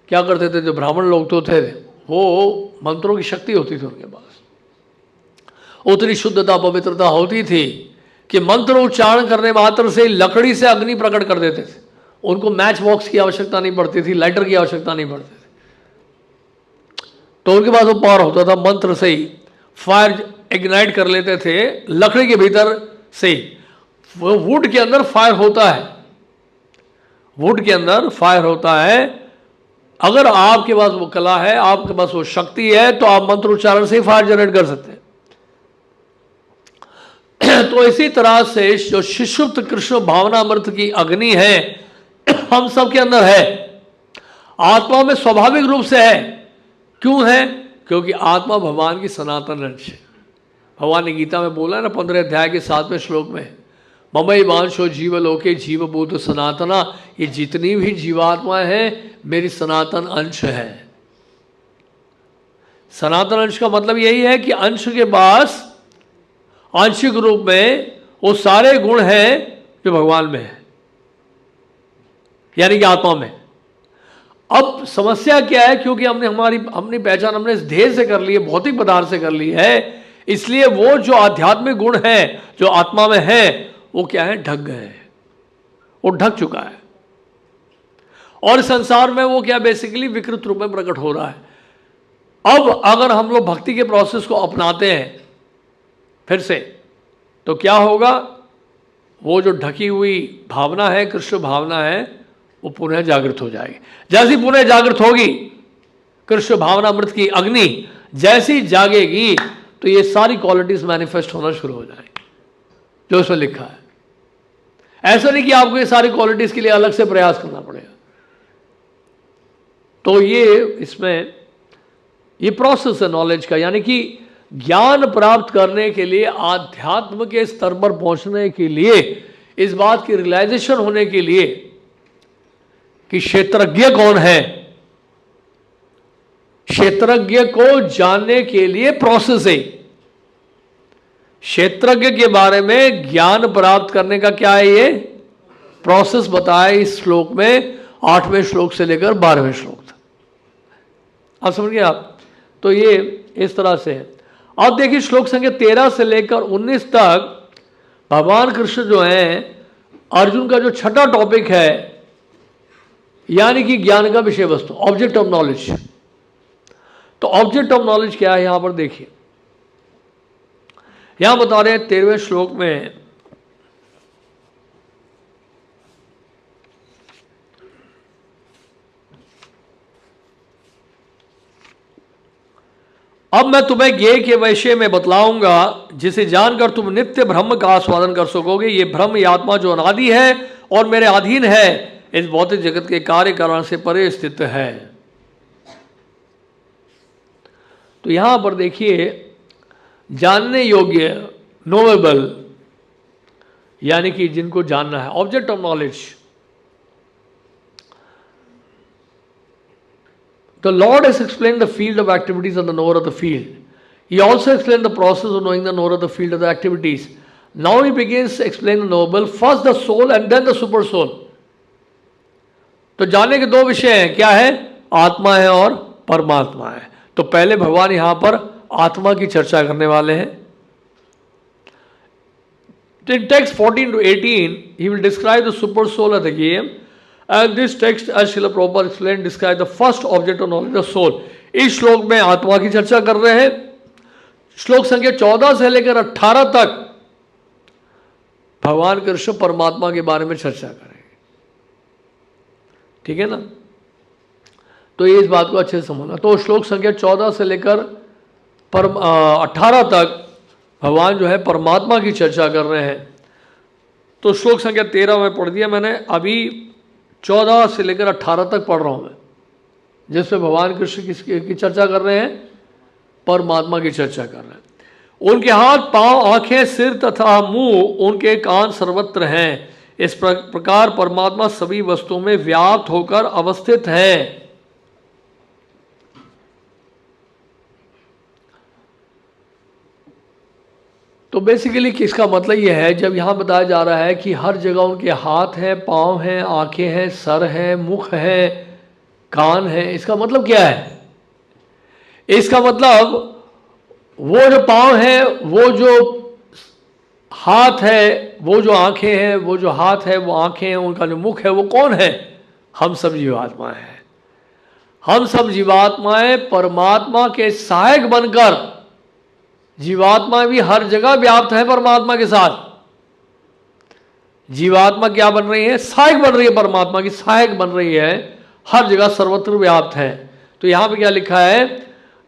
क्या करते थे, जो ब्राह्मण लोग तो थे, वो मंत्रों की शक्ति होती थी उनके पास, उतनी शुद्धता पवित्रता होती थी कि मंत्र उच्चारण करने मात्र से लकड़ी से अग्नि प्रकट कर देते थे। उनको मैच बॉक्स की आवश्यकता नहीं पड़ती थी, लाइटर की आवश्यकता नहीं पड़ती थी, तो उनके पास वो पावर होता था, मंत्र से ही फायर इग्नाइट कर लेते थे लकड़ी के भीतर से। वो वुड के अंदर फायर होता है, वुड के अंदर फायर होता है। अगर आपके पास वो कला है, आपके पास वो शक्ति है, तो आप मंत्र उच्चारण से ही फायर जनरेट कर सकते हैं। तो इसी तरह से जो शिशुप्त कृष्ण भावना अमृत की अग्नि है, हम सब के अंदर है, आत्मा में स्वाभाविक रूप से है। क्यों है? क्योंकि आत्मा भगवान की सनातन अंश है। भगवान ने गीता में बोला ना, 15 अध्याय के 7वें श्लोक में, ममई वांशो जीवलोके जीवभूत सनातना, ये जितनी भी जीवात्मा है मेरी सनातन अंश है। सनातन अंश का मतलब यही है कि अंश के पास आंशिक रूप में वो सारे गुण हैं जो भगवान में है, यानी कि आत्मा में। अब समस्या क्या है? क्योंकि हमने अपनी पहचान हमने इस देह से कर ली है, भौतिक पदार्थ से कर ली है, इसलिए वो जो आध्यात्मिक गुण है जो आत्मा में है, वो क्या है? ढक गए हैं, वो ढक चुका है। और संसार में वो क्या बेसिकली विकृत रूप में प्रकट हो रहा है। अब अगर हम लोग भक्ति के प्रोसेस को अपनाते हैं फिर से, तो क्या होगा? वो जो ढकी हुई भावना है, कृष्ण भावना है, वो पुनः जागृत हो जाएगी। जैसी पुनः जागृत होगी कृष्ण भावना अमृत की अग्नि, जैसी जागेगी तो ये सारी क्वालिटीज मैनिफेस्ट होना शुरू हो जाएंगी जो उसमें लिखा है। ऐसा नहीं कि आपको ये सारी क्वालिटीज के लिए अलग से प्रयास करना पड़ेगा। तो ये इसमें ये प्रोसेस है नॉलेज का, यानी कि ज्ञान प्राप्त करने के लिए, आध्यात्म के स्तर पर पहुंचने के लिए, इस बात की रियलाइजेशन होने के लिए कि क्षेत्रज्ञ कौन है, क्षेत्रज्ञ को जानने के लिए प्रोसेस है। क्षेत्रज्ञ के बारे में ज्ञान प्राप्त करने का क्या है? ये प्रोसेस बताया इस श्लोक में, 8वें श्लोक से लेकर 12वें श्लोक तक। आप समझ गए आप? तो ये इस तरह से है। अब देखिए श्लोक संख्या 13 से लेकर 19 तक भगवान कृष्ण जो हैं, अर्जुन का जो छठा टॉपिक है, यानी कि ज्ञान का विषय वस्तु, ऑब्जेक्ट ऑफ नॉलेज। तो ऑब्जेक्ट ऑफ नॉलेज क्या है यहां पर देखिए, यहां बता रहे हैं 13वें श्लोक में, अब मैं तुम्हें ज्ञेय के विषय में बतलाऊंगा जिसे जानकर तुम नित्य ब्रह्म का आस्वादन कर सकोगे। ये ब्रह्म, ये आत्मा जो अनादि है और मेरे अधीन है, इस भौतिक जगत के कार्य कारण से परे स्थित है। तो यहां पर देखिए, जानने योग्य, नोवेबल, यानी कि जिनको जानना है, object of knowledge. The Lord has explained the field of activities and the knower of the field. He also explained the process of knowing the knower of the field of the activities. Now he begins to explain the knowable, first the soul and then the super soul. तो जानने के दो विषय हैं, क्या है? आत्मा है और परमात्मा है। तो पहले भगवान यहां पर आत्मा की चर्चा करने वाले हैं। In text 14 to 18, he will describe the super soul of the game. And this text, as Srila Prabhupada explained, describes the first object of knowledge of soul. इस श्लोक में आत्मा की चर्चा कर रहे हैं। श्लोक संख्या 14 से लेकर 18 तक भगवान कृष्ण परमात्मा के बारे में चर्चा करेंगे। ठीक है ना? तो ये इस बात को अच्छे से समझना। तो श्लोक संख्या 14 से लेकर 18 तक भगवान जो है परमात्मा की चर्चा कर रहे हैं। तो श्लोक संख्या 13 में पढ़ दिया मैंने, अभी 14 से लेकर 18 तक पढ़ रहा हूं मैं, जिसमें भगवान कृष्ण की चर्चा कर रहे हैं, परमात्मा की चर्चा कर रहे हैं। उनके हाथ, पांव, आंखें, सिर तथा मुंह, उनके कान सर्वत्र हैं। इस प्रकार परमात्मा सभी वस्तुओं में व्याप्त होकर अवस्थित है। तो बेसिकली किसका मतलब यह है, जब यहाँ बताया जा रहा है कि हर जगह उनके हाथ हैं, पांव हैं, आंखें हैं, सर है, मुख है, कान है, इसका मतलब क्या है? इसका मतलब वो जो पांव है, वो जो हाथ है, वो जो आंखें हैं, वो जो हाथ है, वो आंखें हैं, उनका जो मुख है, वो कौन है? हम सब जीवात्माएं हैं। हम सब जीवात्माएं परमात्मा के सहायक बनकर, जीवात्मा भी हर जगह व्याप्त है परमात्मा के साथ। जीवात्मा क्या बन रही है? सहायक बन रही है, परमात्मा की सहायक बन रही है, हर जगह सर्वत्र व्याप्त है। तो यहां पे क्या लिखा है?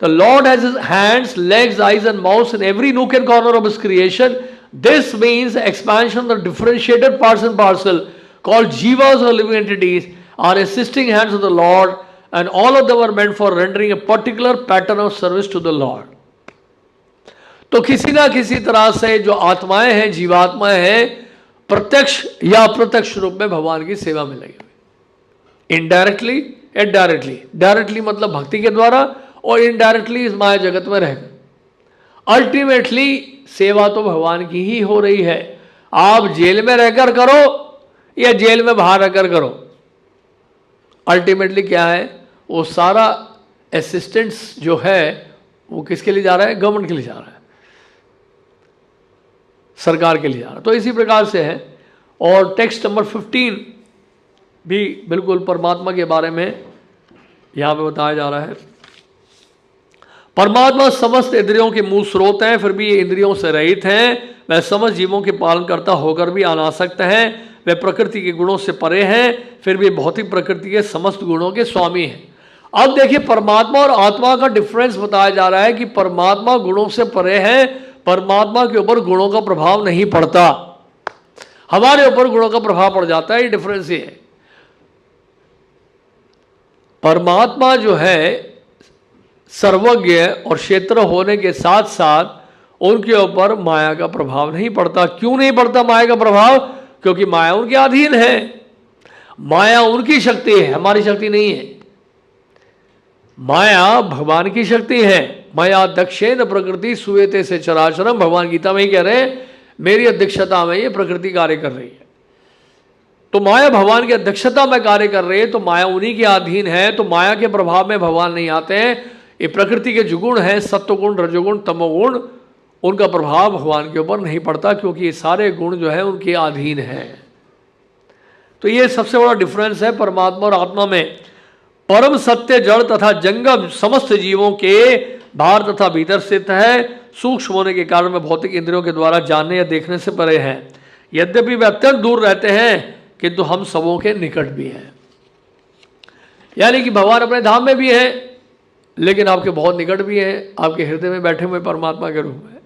The Lord has his hands, legs, eyes and mouth in every nook and corner of his creation. This means expansion the differentiated parts and parcel called जीवास or living entities are assisting hands of the Lord and all of them are meant for rendering a particular pattern of service to the Lord. तो किसी ना किसी तरह से जो आत्माएं हैं, जीवात्माएं हैं, प्रत्यक्ष या अप्रत्यक्ष रूप में भगवान की सेवा में लगी हुई, इनडायरेक्टली या डायरेक्टली. डायरेक्टली मतलब भक्ति के द्वारा, और इनडायरेक्टली इस माया जगत में रहकर. अल्टीमेटली सेवा तो भगवान की ही हो रही है. आप जेल में रहकर करो या जेल में बाहर रहकर करो, अल्टीमेटली क्या है? वो सारा असिस्टेंस जो है वो किसके लिए जा रहा है? गवर्नमेंट के लिए जा रहा है, सरकार के लिए जा रहा है. तो इसी प्रकार से है. और टेक्स्ट नंबर 15 भी बिल्कुल परमात्मा के बारे में यहां पे बताया जा रहा है. परमात्मा समस्त इंद्रियों के मूल स्रोत हैं, फिर भी ये इंद्रियों से रहित हैं. वह समस्त जीवों के पालनकर्ता होकर भी अनासक्त हैं. वह प्रकृति के गुणों से परे हैं, फिर भी भौतिक प्रकृति के समस्त गुणों के स्वामी हैं. अब देखिए, परमात्मा और आत्मा का डिफरेंस बताया जा रहा है कि परमात्मा गुणों से परे है, परमात्मा के ऊपर गुणों का प्रभाव नहीं पड़ता, हमारे ऊपर गुणों का प्रभाव पड़ जाता है. ये डिफरेंस ही है. परमात्मा जो है सर्वज्ञ और क्षेत्र होने के साथ साथ उनके ऊपर माया का प्रभाव नहीं पड़ता. क्यों नहीं पड़ता माया का प्रभाव? क्योंकि माया उनके अधीन है. माया उनकी शक्ति है, हमारी शक्ति नहीं है. माया भगवान की शक्ति है. माया दक्षेण प्रकृति सुवेते से चराचरम. भगवान गीता में ही कह रहे हैं, मेरी अध्यक्षता में ये प्रकृति कार्य कर रही है. तो माया भगवान की अध्यक्षता में कार्य कर रही है, तो माया उन्हीं के अधीन है. तो माया के प्रभाव में भगवान नहीं आते हैं. ये प्रकृति के जो गुण हैं, सत्वगुण, रजोगुण, तमोगुण, उनका प्रभाव भगवान के ऊपर नहीं पड़ता, क्योंकि ये सारे गुण जो है उनके अधीन हैं. तो ये सबसे बड़ा डिफरेंस है परमात्मा और आत्मा में. परम सत्य जड़ तथा जंगम समस्त जीवों के बाहर तथा भीतर स्थित है. सूक्ष्म होने के कारण में भौतिक इंद्रियों के द्वारा जानने या देखने से परे है. यद्यपि वे अत्यंत दूर रहते हैं, किंतु हम सबों के निकट भी हैं. यानी कि भगवान अपने धाम में भी है, लेकिन आपके बहुत निकट भी हैं, आपके हृदय में बैठे हुए परमात्मा के रूप में.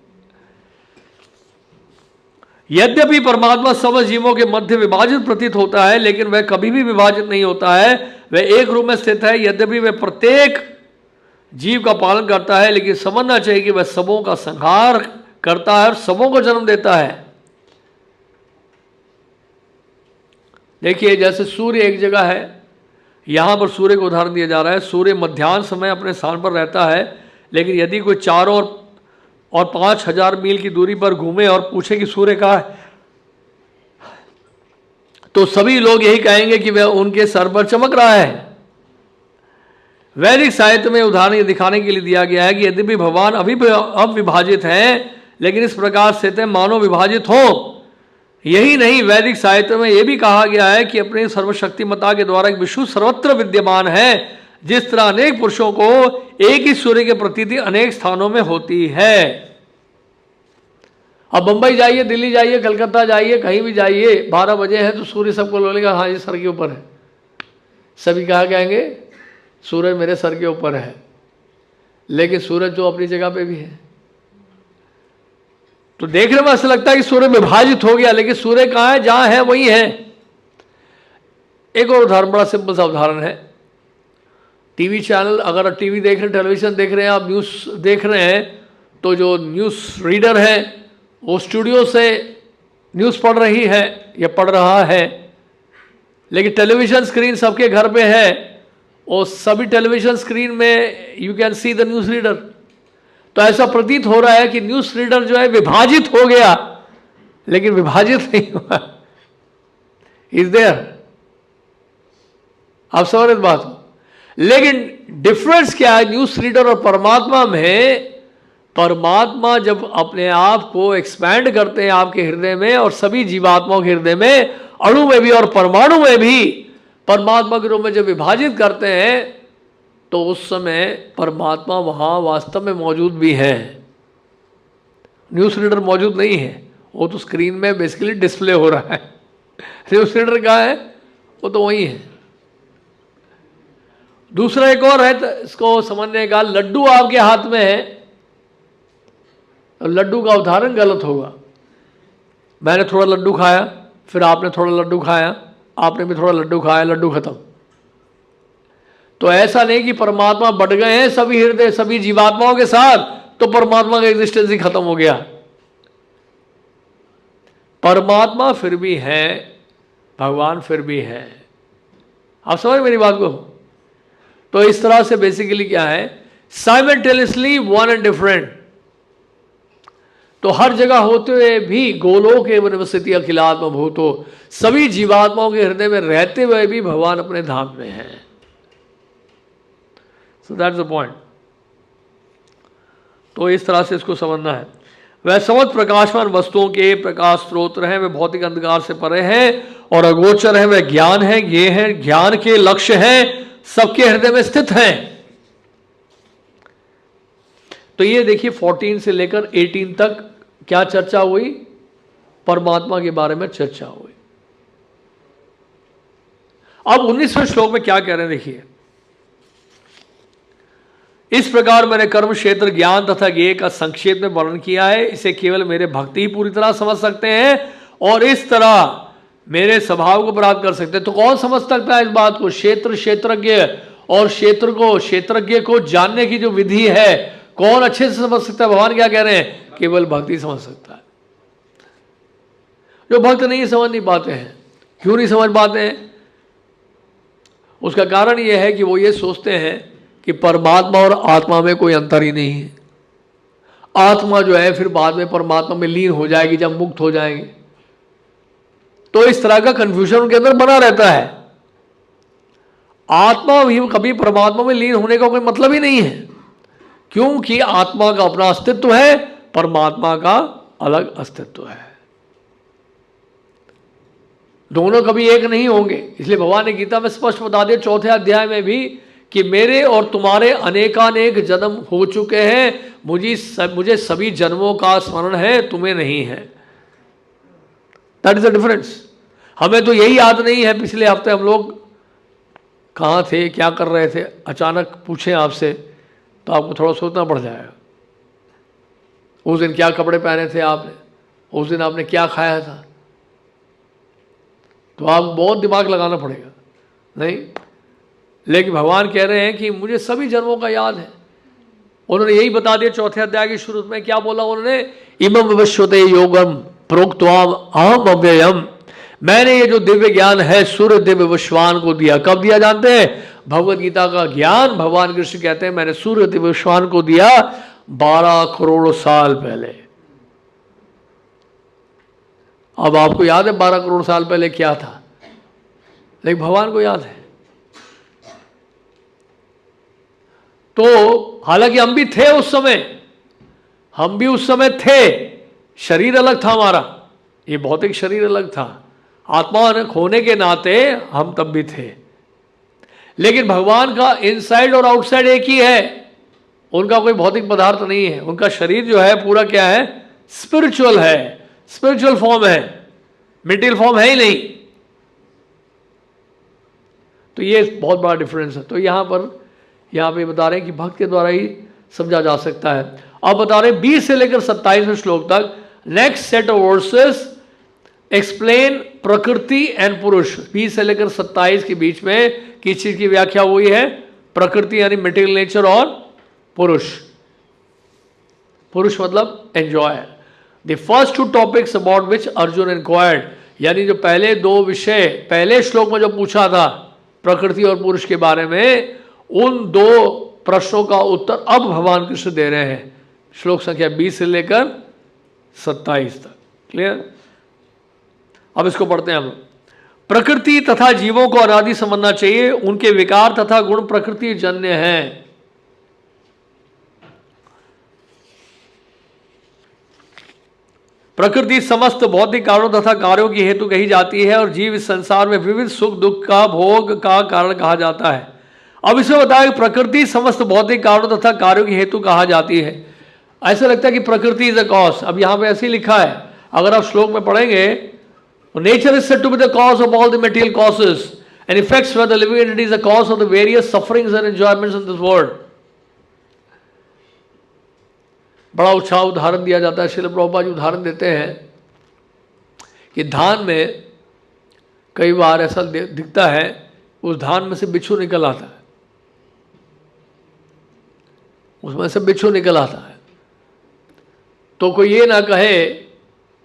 यद्यपि परमात्मा समस्त जीवों के मध्य विभाजित प्रतीत होता है, लेकिन वह कभी भी विभाजित नहीं होता है. वह एक रूप में स्थित है. यद्यपि वह प्रत्येक जीव का पालन करता है, लेकिन समझना चाहिए कि वह सबों का संहार करता है और सबों को जन्म देता है. देखिए, जैसे सूर्य एक जगह है, यहाँ पर सूर्य को उदाहरण दिया जा रहा है. सूर्य मध्याह्न समय अपने स्थान पर रहता है, लेकिन यदि कोई 4 और 5,000 मील की दूरी पर घूमे और पूछे कि सूर्य कहाँ है, तो सभी लोग यही कहेंगे कि वह उनके सर पर चमक रहा है. वैदिक साहित्य में उदाहरण दिखाने के लिए दिया गया है कि यद्यपि भगवान अभी अविभाजित हैं, लेकिन इस प्रकार से मानो विभाजित हो. यही नहीं, वैदिक साहित्य में यह भी कहा गया है कि अपनी सर्वशक्तिमता के द्वारा एक विष्णु सर्वत्र विद्यमान है। जिस तरह अनेक पुरुषों को एक ही सूर्य के प्रतीति अनेक स्थानों में होती है। अब बंबई जाइए, दिल्ली जाइए, कलकत्ता जाइए, कहीं भी जाइए, 12 बजे है तो सूर्य सबको बोलेगा हाँ ये सर के ऊपर है। सभी कहा कहेंगे सूरज मेरे सर के ऊपर है, लेकिन सूरज तो अपनी जगह पे भी है। तो देखने में ऐसा लगता है कि सूर्य विभाजित हो गया, लेकिन सूर्य कहाँ है? जहां है वही है। एक और उदाहरण, बड़ा सिंपल सा उदाहरण है। टीवी चैनल, अगर टीवी देख रहे हैं, टेलीविजन देख रहे हैं, आप न्यूज़ देख रहे हैं, तो जो न्यूज़ रीडर है वो स्टूडियो से न्यूज़ पढ़ रही है या पढ़ रहा है, लेकिन टेलीविजन स्क्रीन सबके घर पे है और सभी टेलीविजन स्क्रीन में you can see the news reader. तो ऐसा प्रतीत हो रहा है कि न्यूज़ रीडर जो है विभाजित हो गया, लेकिन विभाजित नहीं हुआ, इज देयर। आप समझ रहे बात को? लेकिन डिफरेंस क्या है न्यूज़ रीडर और परमात्मा में? परमात्मा जब अपने आप को एक्सपैंड करते हैं आपके हृदय में और सभी जीवात्माओं के हृदय में, अणु में भी और परमाणु में भी परमात्मा के रूप में जब विभाजित करते हैं, तो उस समय परमात्मा वहां वास्तव में मौजूद भी है। न्यूज़ रीडर मौजूद नहीं है, वो तो स्क्रीन में बेसिकली डिस्प्ले हो रहा है। न्यूज़ रीडर कहाँ है? वो तो वही है। दूसरा एक और है, तो इसको समझने का, लड्डू आपके हाथ में है, लड्डू का उदाहरण गलत होगा। मैंने थोड़ा लड्डू खाया, फिर आपने थोड़ा लड्डू खाया, आपने भी थोड़ा लड्डू खाया, लड्डू खत्म। तो ऐसा नहीं कि परमात्मा बढ़ गए हैं सभी हृदय सभी जीवात्माओं के साथ, तो परमात्मा का एग्जिस्टेंस ही खत्म हो गया। परमात्मा फिर भी है, भगवान फिर भी है। आप समझ मेरी बात को? तो इस तरह से बेसिकली क्या है, साइमल्टेनियसली वन एंड डिफरेंट। तो हर जगह होते हुए भी गोलोक एवं निवसति अखिलात्म भूतो, सभी जीवात्माओं के हृदय में रहते हुए भी भगवान अपने धाम में है। So that's the point. तो इस तरह से इसको समझना है। वह समस्त प्रकाशमान वस्तुओं के प्रकाश स्रोत हैं, वे भौतिक अंधकार से परे हैं और अगोचर है, वह ज्ञान है, ये है ज्ञान के लक्ष्य हैं, सबके हृदय में स्थित हैं। तो ये देखिए 14 से लेकर 18 तक क्या चर्चा हुई? परमात्मा के बारे में चर्चा हुई। अब 19वें श्लोक में क्या कह रहे हैं देखिए, इस प्रकार मैंने कर्म क्षेत्र ज्ञान तथा ज्ञेय का संक्षेप में वर्णन किया है। इसे केवल मेरे भक्ति ही पूरी तरह समझ सकते हैं और इस तरह मेरे स्वभाव को प्राप्त कर सकते हैं। तो कौन समझ सकता है इस बात को? क्षेत्र क्षेत्रज्ञ, और क्षेत्र को क्षेत्रज्ञ को जानने की जो विधि है, कौन अच्छे से समझ सकता है? भगवान क्या कह रहे हैं? केवल भक्ति समझ सकता है। जो भक्त नहीं समझ नहीं पाते हैं। क्यों नहीं समझ पाते हैं? उसका कारण यह है कि वो ये सोचते हैं कि परमात्मा और आत्मा में कोई अंतर ही नहीं है। आत्मा जो है फिर बाद में परमात्मा में लीन हो जाएगी जब मुक्त हो जाएंगे। तो इस तरह का कंफ्यूजन उनके अंदर बना रहता है। आत्मा भी कभी परमात्मा में लीन होने का कोई मतलब ही नहीं है, क्योंकि आत्मा का अपना अस्तित्व है, परमात्मा का अलग अस्तित्व है। दोनों कभी एक नहीं होंगे। इसलिए भगवान ने गीता में स्पष्ट बता दिया 4थे अध्याय में भी कि मेरे और तुम्हारे अनेकानेक जन्म हो चुके हैं, मुझे सभी जन्मों का स्मरण है, तुम्हें नहीं है। That is the difference. हमें तो यही याद नहीं है पिछले हफ्ते हम लोग कहाँ थे, क्या कर रहे थे। अचानक पूछें आपसे तो आपको थोड़ा सोचना पड़ जाएगा। उस दिन क्या कपड़े पहने थे आपने, उस दिन आपने क्या खाया था, तो आप बहुत दिमाग लगाना पड़ेगा। नहीं, लेकिन भगवान कह रहे हैं कि मुझे सभी जन्मों का याद है। उन्होंने यही बता दिया 4थे अध्याय की शुरू में। क्या बोला उन्होंने? इमं विवस्वते योगम प्रोक्त्वाम अहम अव्ययम। मैंने ये जो दिव्य ज्ञान है सूर्य दिव्य विश्वान को दिया। कब दिया जानते हैं? भगवत गीता का ज्ञान भगवान कृष्ण कहते हैं मैंने सूर्य दिव्य विश्वान को दिया 12 करोड़ साल पहले। अब आपको याद है 12 करोड़ साल पहले क्या था, लेकिन भगवान को याद है। तो हालांकि हम भी थे उस समय, हम भी उस समय थे, शरीर अलग था हमारा, ये भौतिक शरीर अलग था, आत्मा होने के नाते हम तब भी थे। लेकिन भगवान का इनसाइड और आउटसाइड एक ही है, उनका कोई भौतिक पदार्थ नहीं है। उनका शरीर जो है पूरा क्या है, स्पिरिचुअल है, स्पिरिचुअल फॉर्म है, मेटीरियल फॉर्म है ही नहीं। तो ये बहुत बड़ा डिफरेंस है। तो यहाँ पे बता रहे हैं कि भक्त के द्वारा ही समझा जा सकता है। अब बता रहे हैं 20 से लेकर 27वें श्लोक तक, next set of versus explain प्रकृति एंड पुरुष। 20 से लेकर 27 के बीच में किस चीज की व्याख्या हुई है, प्रकृति यानी मटेरियल नेचर और पुरुष। पुरुष मतलब enjoy. The first to topics about which Arjun inquired, यानी जो पहले दो विषय पहले श्लोक में जो पूछा था प्रकृति और पुरुष के बारे में, उन दो प्रश्नों का उत्तर अब भगवान कृष्ण दे रहे हैं, श्लोक संख्या 20 से लेकर 27 तक। क्लियर? अब इसको पढ़ते हैं हम। प्रकृति तथा जीवों को अनादि समझना चाहिए, उनके विकार तथा गुण प्रकृति जन्य हैं। प्रकृति समस्त भौतिक कारणों तथा कार्यों की हेतु कही जाती है और जीव इस संसार में विविध सुख दुख का भोग का कारण कहा जाता है। अब इसमें बताया कि प्रकृति समस्त भौतिक कारणों तथा कार्यों की हेतु कहा जाती है। ऐसा लगता है कि प्रकृति इज अ कॉज। अब यहां पे ऐसे ही लिखा है, अगर आप श्लोक में पढ़ेंगे, nature is said to be the cause of all the material causes and effects where the living entity is the cause of the various sufferings and enjoyments in this world. बड़ा उत्साह उदाहरण दिया जाता है, श्रील प्रभुपाद जी उदाहरण देते हैं कि धान में कई बार ऐसा दिखता है, उस धान में से बिच्छू निकल आता है, उसमें से बिच्छू निकल आता है। तो कोई ये ना कहे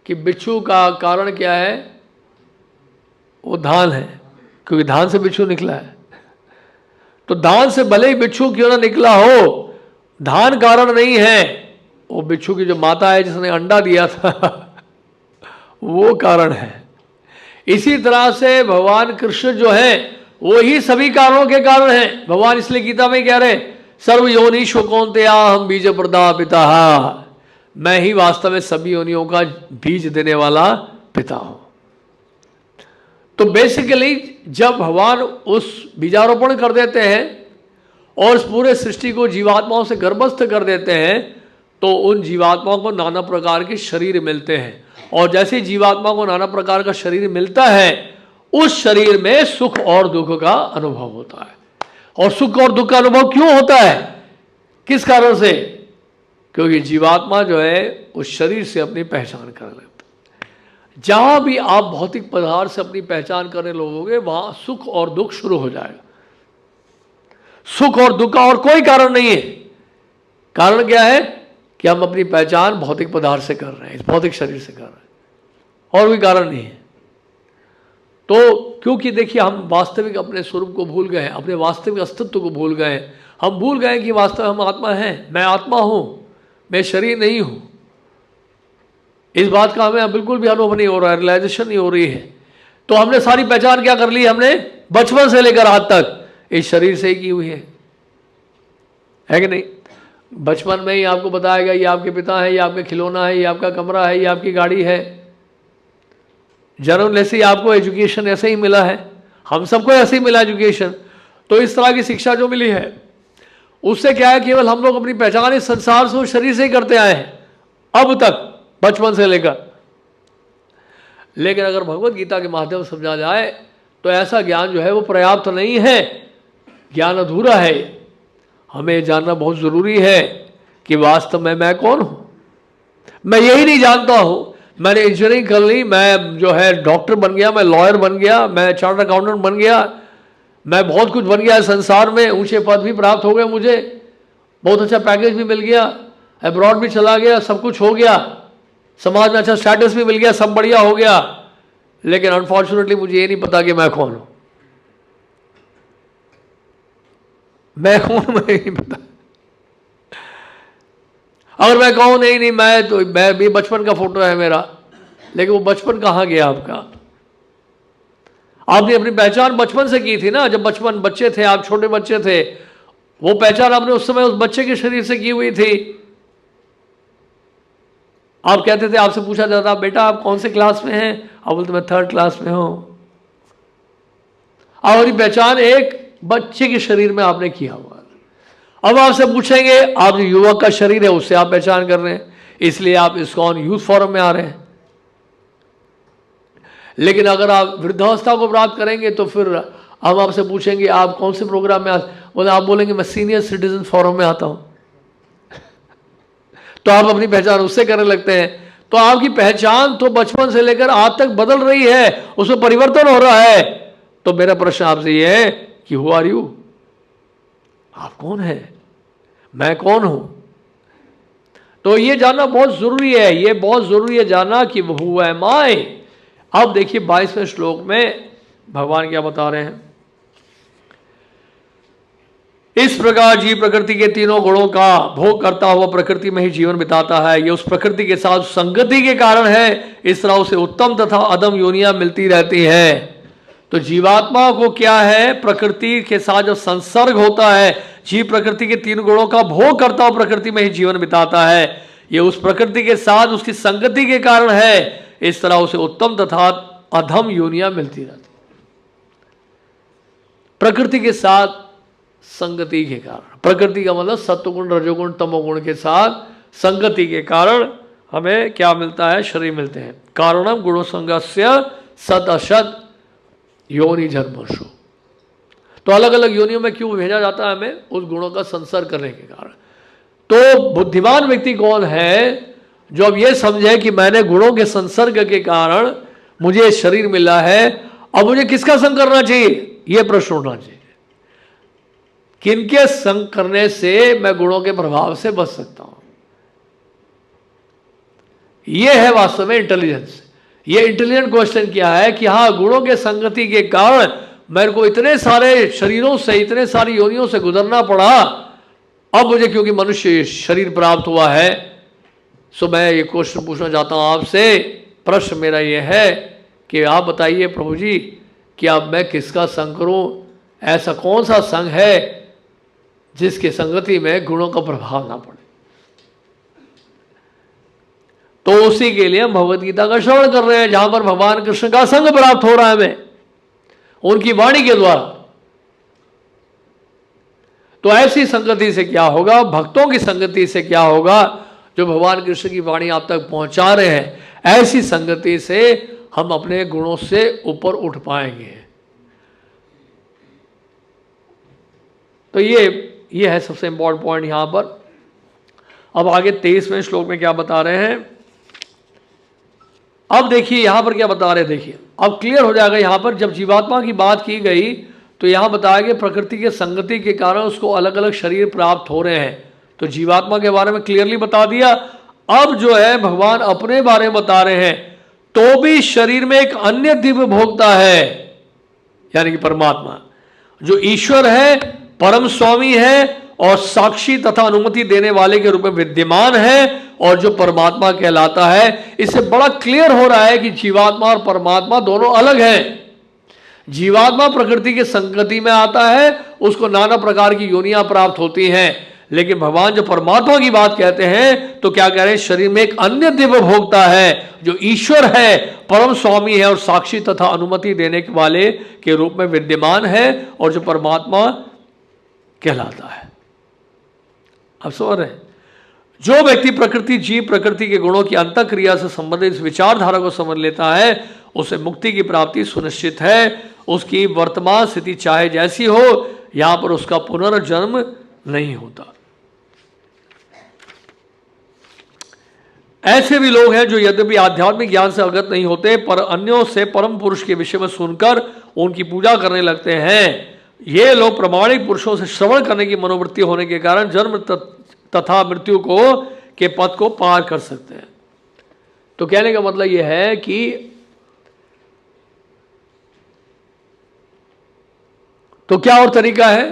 कि बिच्छू का कारण क्या है, वो धान है, क्योंकि धान से बिच्छू निकला है। तो धान से भले ही बिच्छू क्यों ना निकला हो, धान कारण नहीं है, वो बिच्छू की जो माता है जिसने अंडा दिया था वो कारण है। इसी तरह से भगवान कृष्ण जो है वो ही सभी कारणों के कारण है। भगवान इसलिए गीता में कह रहे, सर्व योनिषु कौन्तेय हम बीज प्रदा पिता, मैं ही वास्तव में सभी योनियों का बीज देने वाला पिता हूं। तो बेसिकली जब भगवान उस बीजारोपण कर देते हैं और इस पूरे सृष्टि को जीवात्माओं से गर्भस्थ कर देते हैं, तो उन जीवात्माओं को नाना प्रकार के शरीर मिलते हैं, और जैसे जीवात्मा को नाना प्रकार का शरीर मिलता है, उस शरीर में सुख और दुख का अनुभव होता है। और सुख और दुख का अनुभव क्यों होता है, किस कारण से? क्योंकि जीवात्मा जो है उस शरीर से अपनी पहचान कर लेता है। जहां भी आप भौतिक पदार्थ से अपनी पहचान करने लगोगे, वहां सुख और दुख शुरू हो जाएगा। सुख और दुख का और कोई कारण नहीं है। कारण क्या है कि हम अपनी पहचान भौतिक पदार्थ से कर रहे हैं, इस भौतिक शरीर से कर रहे हैं, और कोई कारण नहीं है। तो क्योंकि देखिए हम वास्तविक अपने स्वरूप को भूल गए हैं, अपने वास्तविक अस्तित्व को भूल गए हैं। हम भूल गए कि वास्तव हम आत्मा हैं, मैं आत्मा हूं, मैं शरीर नहीं हूं। इस बात का हमें बिल्कुल भी अनुभव नहीं हो रहा है, रियलाइजेशन नहीं हो रही है। तो हमने सारी पहचान क्या कर ली, हमने बचपन से लेकर आज तक इस शरीर से ही की हुई है कि नहीं? बचपन में ही आपको बताया गया ये आपके पिता है, ये आपका खिलौना है, ये आपका कमरा है, ये आपकी गाड़ी है। जन्म से ही आपको एजुकेशन ऐसे ही मिला है, हम सबको ऐसे ही मिला एजुकेशन। तो इस तरह की शिक्षा जो मिली है उससे क्या है, केवल हम लोग अपनी पहचान इस संसार से उस शरीर से ही करते आए हैं अब तक, बचपन से लेकर। लेकिन अगर भगवत गीता के माध्यम से समझा जाए तो ऐसा ज्ञान जो है वो पर्याप्त नहीं है, ज्ञान अधूरा है। हमें जानना बहुत ज़रूरी है कि वास्तव में मैं कौन हूँ। मैं यही नहीं जानता हूँ, मैंने इंजीनियरिंग कर ली, मैं जो है डॉक्टर बन गया, मैं लॉयर बन गया, मैं चार्टर्ड अकाउंटेंट बन गया, मैं बहुत कुछ बन गया संसार में, ऊंचे पद भी प्राप्त हो गए, मुझे बहुत अच्छा पैकेज भी मिल गया, अब्रॉड भी चला गया, सब कुछ हो गया, समाज में अच्छा स्टेटस भी मिल गया, सब बढ़िया हो गया। लेकिन अनफॉर्चुनेटली मुझे ये नहीं पता कि मैं कौन हूँ। मैं कौन, मैं नहीं पता। अगर मैं कहूँ नहीं मैं तो मैं भी बचपन का फोटो है मेरा, लेकिन वो बचपन कहाँ गया आपका? आपने अपनी पहचान बचपन से की थी ना, जब बच्चे थे, आप छोटे बच्चे थे, वो पहचान आपने उस समय उस बच्चे के शरीर से की हुई थी। आप कहते थे, आपसे पूछा जाता बेटा आप कौन से क्लास में हैं, आप बोलते मैं 3rd क्लास में हूं। और पहचान एक बच्चे के शरीर में आपने किया हुआ। अब आपसे पूछेंगे, आप जो युवक का शरीर है उससे आप पहचान कर रहे हैं, इसलिए आप इस्कॉन यूथ फोरम में आ रहे हैं। लेकिन अगर आप वृद्धावस्था को प्राप्त करेंगे तो फिर हम आपसे पूछेंगे आप कौन से प्रोग्राम में बोले, आप बोलेंगे मैं सीनियर सिटीजन फोरम में आता हूं। तो आप अपनी पहचान उससे करने लगते हैं। तो आपकी पहचान तो बचपन से लेकर आज तक बदल रही है, उसमें परिवर्तन हो रहा है। तो मेरा प्रश्न आपसे यह है कि हु आर यू, आप कौन है, मैं कौन हूं। तो ये जानना बहुत जरूरी है, ये बहुत जरूरी है जानना कि हु एम आई। अब देखिए 22वें श्लोक में भगवान क्या बता रहे हैं। इस प्रकार जीव प्रकृति के तीनों गुणों का भोग करता हुआ प्रकृति में ही जीवन बिताता है। यह उस प्रकृति के साथ संगति के कारण है। इस तरह उसे उत्तम तथा अधम योनियां मिलती रहती है। तो जीवात्मा को क्या है, प्रकृति के साथ जब संसर्ग होता है, जीव प्रकृति के 3 गुणों का भोग करता हुआ प्रकृति में ही जीवन बिताता है। यह उस प्रकृति के साथ उसकी संगति के कारण है। इस तरह उसे उत्तम तथा अधम योनियां मिलती रहती। प्रकृति के साथ संगति के कारण, प्रकृति का मतलब सत्वगुण रजोगुण तमोगुण के साथ संगति के कारण हमें क्या मिलता है, शरीर मिलते हैं। कारणम गुणो संगस्य सत असत योनि जन्मशु। तो अलग अलग योनियों में क्यों भेजा जाता है हमें, उस गुणों का संसर्ग करने के कारण। तो बुद्धिमान व्यक्ति कौन है, जो अब यह समझे कि मैंने गुणों के संसर्ग के कारण मुझे शरीर मिला है, अब मुझे किसका संग करना चाहिए, यह प्रश्न उठना चाहिए। किनके संग करने से मैं गुणों के प्रभाव से बच सकता हूं। यह है वास्तव में इंटेलिजेंस। यह इंटेलिजेंट क्वेश्चन क्या है कि हाँ, गुणों के संगति के कारण मेरे को इतने सारे शरीरों से, इतने सारी योनियों से गुजरना पड़ा। अब मुझे क्योंकि मनुष्य शरीर प्राप्त हुआ है, सो मैं ये क्वेश्चन पूछना चाहता हूं आपसे। प्रश्न मेरा यह है कि आप बताइए प्रभु जी कि अब मैं किसका संग करूं। ऐसा कौन सा संग है जिसके संगति में गुणों का प्रभाव ना पड़े। तो उसी के लिए हम भगवद गीता का श्रवण कर रहे हैं, जहां पर भगवान कृष्ण का संग प्राप्त हो रहा है हमें उनकी वाणी के द्वारा। तो ऐसी संगति से क्या होगा, भक्तों की संगति से क्या होगा, जो भगवान कृष्ण की वाणी आप तक पहुंचा रहे हैं, ऐसी संगति से हम अपने गुणों से ऊपर उठ पाएंगे। तो ये है सबसे इंपॉर्टेंट पॉइंट यहां पर। अब आगे 23वें श्लोक में क्या बता रहे हैं। अब देखिए यहां पर क्या बता रहे हैं, देखिए अब क्लियर हो जाएगा। यहां पर जब जीवात्मा की बात की गई तो यहां बताया गया प्रकृति के संगति के कारण उसको अलग अलग शरीर प्राप्त हो रहे हैं। तो जीवात्मा के बारे में क्लियरली बता दिया। अब जो है भगवान अपने बारे में बता रहे हैं। तो भी शरीर में एक अन्य दिव्य भोक्ता है, यानी कि परमात्मा जो ईश्वर है, परम स्वामी है और साक्षी तथा अनुमति देने वाले के रूप में विद्यमान है, और जो परमात्मा कहलाता है। इससे बड़ा क्लियर हो रहा है कि जीवात्मा और परमात्मा दोनों अलग हैं। जीवात्मा प्रकृति के संगति में आता है, उसको नाना प्रकार की योनियां प्राप्त होती हैं। लेकिन भगवान जो परमात्मा की बात कहते हैं तो क्या कह रहे हैं, शरीर में एक अन्य दिव्य भोक्ता है जो ईश्वर है, परम स्वामी है और साक्षी तथा अनुमति देने वाले के रूप में विद्यमान है, और जो परमात्मा कहलाता है। अब समझ रहे हैं, जो व्यक्ति प्रकृति जीव प्रकृति के गुणों की अंतःक्रिया से संबंधित इस विचारधारा को समझ लेता है, उसे मुक्ति की प्राप्ति सुनिश्चित है। उसकी वर्तमान स्थिति चाहे जैसी हो, यहां पर उसका पुनर्जन्म नहीं होता। ऐसे भी लोग हैं जो यद्यपि आध्यात्मिक ज्ञान से अवगत नहीं होते, पर अन्यों से परम पुरुष के विषय में सुनकर उनकी पूजा करने लगते हैं। ये लोग प्रामाणिक पुरुषों से श्रवण करने की मनोवृत्ति होने के कारण जन्म तथा मृत्यु के पथ को पार कर सकते हैं। तो कहने का मतलब यह है कि तो क्या और तरीका है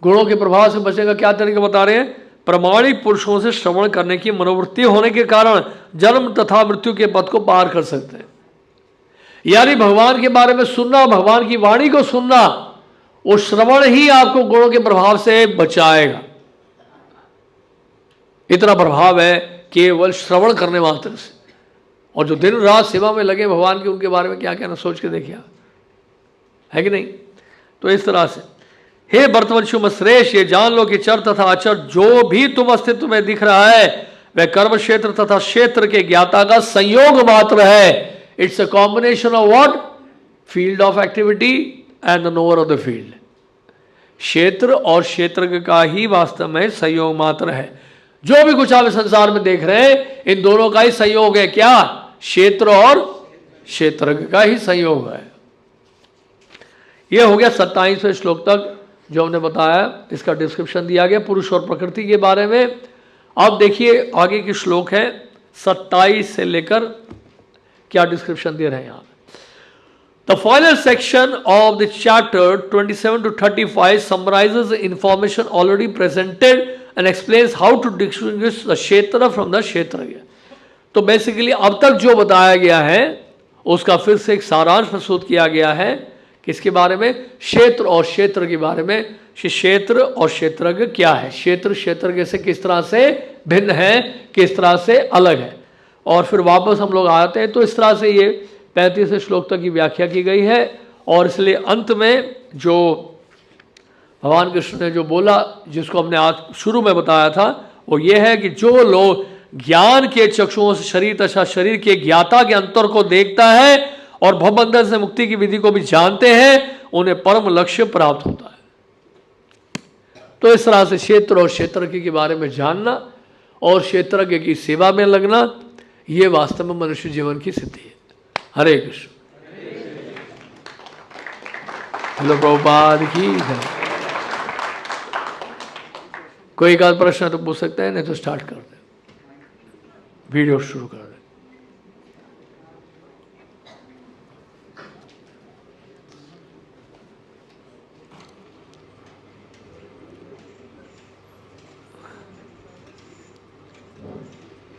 गुणों के प्रभाव से बचने का, क्या तरीका बता रहे हैं। प्रामाणिक पुरुषों से श्रवण करने की मनोवृत्ति होने के कारण जन्म तथा मृत्यु के पथ को पार कर सकते हैं। यानी भगवान के बारे में सुनना, भगवान की वाणी को सुनना, वो श्रवण ही आपको गुणों के प्रभाव से बचाएगा। इतना प्रभाव है केवल श्रवण करने मात्र से। और जो दिन रात सेवा में लगे भगवान के, उनके बारे में क्या कहना, सोच के देखिए, है कि नहीं। तो इस तरह से हे भरतवंशु में श्रेष्ठ, ये जान लो कि चर तथा अचर जो भी तुम अस्तित्व में दिख रहा है वह कर्म क्षेत्र तथा क्षेत्र के ज्ञाता का संयोग मात्र है। It's a combination of what, field of activity and the knower of the field. क्षेत्र और क्षेत्र का ही वास्तव में संयोग मात्र है। जो भी कुछ आप संसार में देख रहे हैं इन दोनों का ही संयोग है। क्या? क्षेत्र और क्षेत्र का ही संयोग है। यह हो गया 27वें श्लोक तक जो हमने बताया, इसका डिस्क्रिप्शन दिया गया पुरुष और प्रकृति के बारे में। अब देखिए आगे के श्लोक है 27 से लेकर क्या डिस्क्रिप्शन दे रहे हैं यहाँ। The final section of the chapter 27 to 35 summarizes the information already presented and explains how to distinguish the kshetra from the kshetragya। तो बेसिकली अब तक जो बताया गया है उसका फिर से एक सारांश प्रस्तुत किया गया है। किसके बारे में? क्षेत्र और क्षेत्र के बारे में। क्षेत्र और क्षेत्रज्ञ क्या है, क्षेत्र क्षेत्रज्ञ से किस तरह से भिन्न है, किस तरह से अलग है। और फिर वापस हम लोग आते हैं। तो इस तरह से ये 35वें श्लोक तक की व्याख्या की गई है। और इसलिए अंत में जो भगवान कृष्ण ने जो बोला, जिसको हमने आज शुरू में बताया था, वो ये है कि जो लोग ज्ञान के चक्षुओं से शरीर तथा शरीर के ज्ञाता के अंतर को देखता है और भवबंधन से मुक्ति की विधि को भी जानते हैं, उन्हें परम लक्ष्य प्राप्त होता है। तो इस तरह से क्षेत्र और क्षेत्रज्ञ के बारे में जानना और क्षेत्रज्ञ की सेवा में लगना, ये वास्तव में मनुष्य जीवन की सिद्धि है। हरे कृष्ण। हेलो प्रभुपाद की जय। कोई एक आध प्रश्न तो पूछ सकते हैं, नहीं तो स्टार्ट कर दे, वीडियो शुरू कर दे।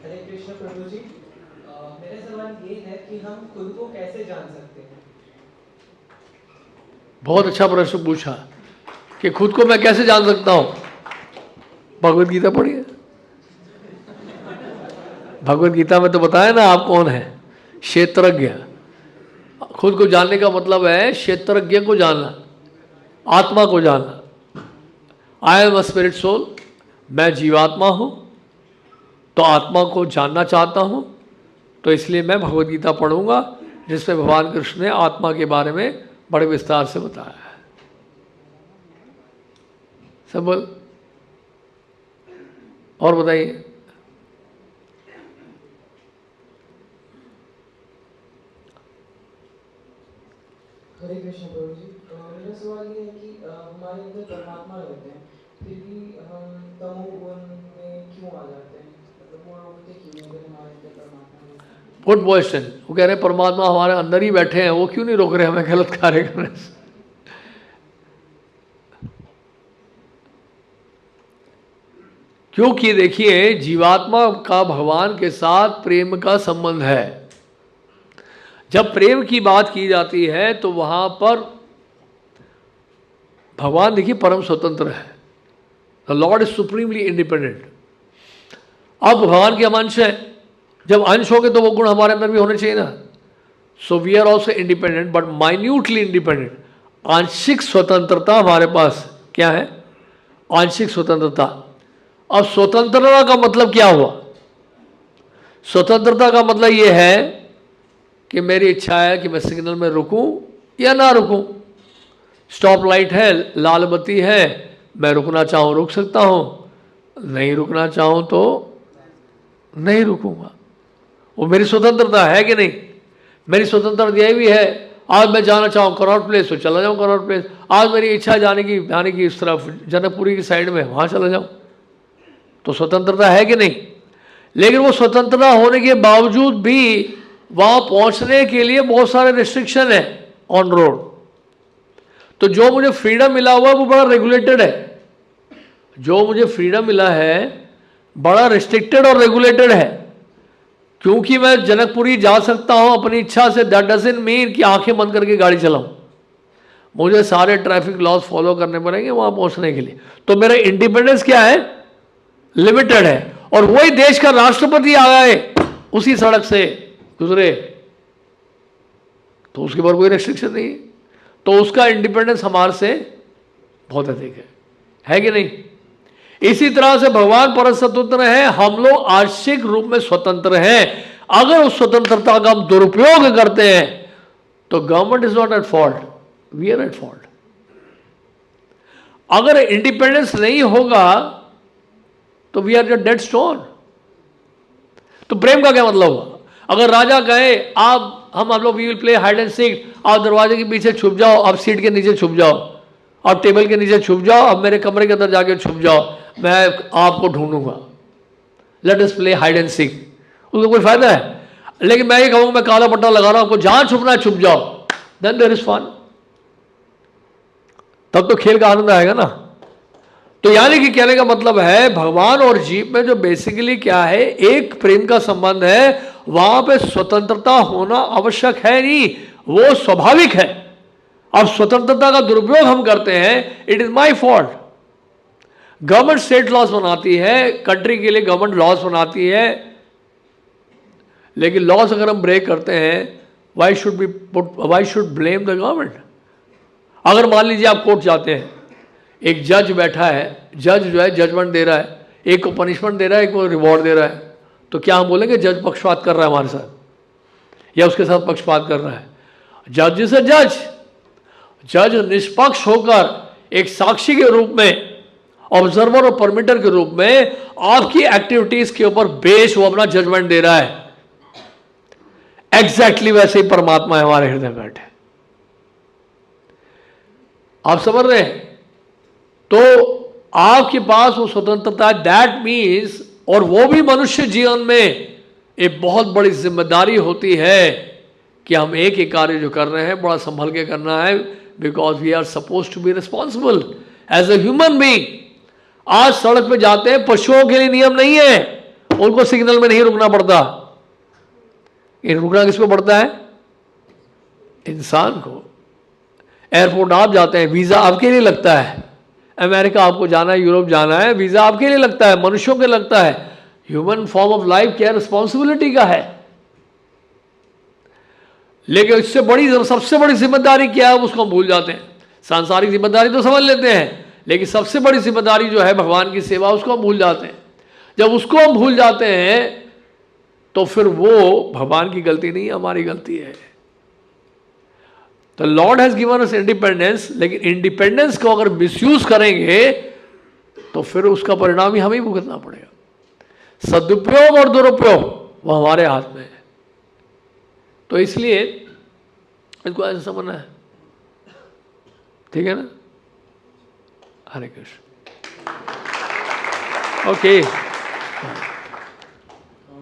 हरे कृष्ण प्रभु जी, मेरा सवाल ये है कि हम खुद को कैसे जान सकते हैं? बहुत अच्छा प्रश्न पूछा कि खुद को मैं कैसे जान सकता हूं। भगवत गीता पढ़िए, भगवत गीता में तो बताया ना आप कौन है, क्षेत्रज्ञ। खुद को जानने का मतलब है क्षेत्रज्ञ को जानना, आत्मा को जानना। I am a spirit soul, मैं जीवात्मा हूं, तो आत्मा को जानना चाहता हूं, तो इसलिए मैं भगवत गीता पढ़ूंगा जिसमें भगवान कृष्ण ने आत्मा के बारे में बड़े विस्तार से बताया है। सब बोल और बताइए। हरे कृष्ण प्रभु जी, मेरा सवाल ये है कि हमारे अंदर परमात्मा रहते हैं, फिर भी हम तमोगुण में क्यों आ जाते हैं? मतलब वो रोकते क्यों हैं अगर हमारे अंदर परमात्मा रहते हैं? Good question. वो कह रहे हैं परमात्मा हमारे अंदर ही बैठे हैं, वो क्यों नहीं रोक रहे हमें गलत कार्य करने से। क्योंकि देखिए जीवात्मा का भगवान के साथ प्रेम का संबंध है। जब प्रेम की बात की जाती है तो वहां पर भगवान देखिए परम स्वतंत्र है। The Lord is supremely independent. अब भगवान के हम अंश हैं, जब अंश हो गए तो वो गुण हमारे अंदर भी होने चाहिए ना। So we are also independent but minutely independent. आंशिक स्वतंत्रता हमारे पास क्या है? आंशिक स्वतंत्रता। अब स्वतंत्रता का मतलब क्या हुआ? स्वतंत्रता का मतलब यह है कि मेरी इच्छा है कि मैं सिग्नल में रुकूं या ना रुकूं। स्टॉप लाइट है, लाल बत्ती है, मैं रुकना चाहूं रुक सकता हूं, नहीं रुकना चाहूं तो नहीं रुकूंगा। वो मेरी स्वतंत्रता है कि नहीं? मेरी स्वतंत्रता यह भी है, आज मैं जाना चाहूँ कनॉट प्लेस तो चला जाऊँ कनॉट प्लेस। आज मेरी इच्छा जाने की इस तरफ जनकपुरी की साइड में, वहाँ चला जाऊँ, तो स्वतंत्रता है कि नहीं? लेकिन वो स्वतंत्रता होने के बावजूद भी वहाँ पहुँचने के लिए बहुत सारे रिस्ट्रिक्शन है ऑन रोड। तो जो मुझे फ्रीडम मिला हुआ है वो बड़ा रेगुलेटेड है। जो मुझे फ्रीडम मिला है बड़ा रिस्ट्रिक्टेड और रेगुलेटेड है। क्योंकि मैं जनकपुरी जा सकता हूं अपनी इच्छा से, दैट डजंट मीन कि आंखें बंद करके गाड़ी चलाऊं। मुझे सारे ट्रैफिक लॉज फॉलो करने पड़ेंगे वहां पहुंचने के लिए। तो मेरा इंडिपेंडेंस क्या है? लिमिटेड है। और वही देश का राष्ट्रपति आ गए, उसी सड़क से गुजरे, तो उसके ऊपर कोई रेस्ट्रिक्शन नहीं है। तो उसका इंडिपेंडेंस हमारे से बहुत अधिक है कि नहीं? इसी तरह से भगवान परम स्वतंत्र है, हम लोग आंशिक रूप में स्वतंत्र हैं। अगर उस स्वतंत्रता का हम दुरुपयोग करते हैं तो government is not at fault, we are at fault. अगर इंडिपेंडेंस नहीं होगा तो we are just dead stone. तो प्रेम का क्या मतलब हुआ? अगर राजा कहे हम लोग we will play hide and seek, आप दरवाजे के पीछे छुप जाओ, आप सीट के नीचे छुप जाओ, आप टेबल के नीचे छुप जाओ, अब मेरे कमरे के अंदर जाके छुप जाओ, मैं आपको ढूंढूंगा, let us play hide and seek, उसको कोई फायदा है? लेकिन मैं ये कहूंगा मैं काला पट्टा लगा रहा हूं, आपको जहां छुपना है छुप जाओ, देन देयर इज फन। तब तो खेल का आनंद आएगा ना। तो यानी कि कहने का मतलब है भगवान और जीव में जो बेसिकली क्या है, एक प्रेम का संबंध है, वहां पे स्वतंत्रता होना आवश्यक है नहीं, वो स्वाभाविक है। अब स्वतंत्रता का दुरुपयोग हम करते हैं, it is my fault. Government state loss बनाती है, कंट्री के लिए गवर्नमेंट लॉस बनाती है, लेकिन लॉस अगर हम ब्रेक करते हैं, why should blame the government? अगर मान लीजिए आप कोर्ट जाते हैं, एक जज बैठा है, जज जो है जजमेंट दे रहा है, एक को पनिशमेंट दे रहा है, एक को रिवॉर्ड दे रहा है, तो क्या हम बोलेंगे जज पक्षपात कर रहा है हमारे साथ, या उसके साथ पक्षपात कर रहा है? जज इज अ जज निष्पक्ष होकर एक साक्षी के रूप में, ऑब्जर्वर और परमिटर के रूप में आपकी एक्टिविटीज के ऊपर बेस वो अपना जजमेंट दे रहा है। एग्जैक्टली वैसे ही परमात्मा है हमारे हृदय में बैठे। आप समझ रहे हैं? तो आपके पास वो स्वतंत्रता है, दैट मीन्स, और वो भी मनुष्य जीवन में एक बहुत बड़ी जिम्मेदारी होती है कि हम एक ही कार्य जो कर रहे हैं बड़ा संभल के करना है, because we are suppose to be responsible as a human being. आज सड़क पे जाते हैं, पशुओं के लिए नियम नहीं है, उनको सिग्नल में नहीं रुकना पड़ता, ये रुकना किसको पड़ता है? इंसान को। एयरपोर्ट आप जाते हैं, वीजा आपके लिए लगता है, अमेरिका आपको जाना है, यूरोप जाना है, वीजा आपके लिए लगता है, मनुष्यों के लगता है। ह्यूमन फॉर्म ऑफ लाइफ क्या रिस्पॉन्सिबिलिटी का है, लेकिन इससे बड़ी सबसे बड़ी जिम्मेदारी क्या है उसको हम भूल जाते हैं। सांसारिक जिम्मेदारी तो समझ लेते हैं, लेकिन सबसे बड़ी जिम्मेदारी जो है भगवान की सेवा, उसको हम भूल जाते हैं। जब उसको हम भूल जाते हैं तो फिर वो भगवान की गलती नहीं, हमारी गलती है। तो Lord has given us independence, लेकिन इंडिपेंडेंस को अगर मिसयूज करेंगे तो फिर उसका परिणाम ही हमें भुगतना पड़ेगा। सदुपयोग और दुरुपयोग वो हमारे हाथ में है। तो इसलिए इसको ऐसे समझना है, ठीक है ना? हरे कृष्ण। ओके,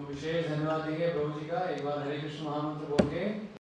विशेष धन्यवाद देंगे प्रभु जी का। एक बार हरे कृष्ण महामंत्र बोल के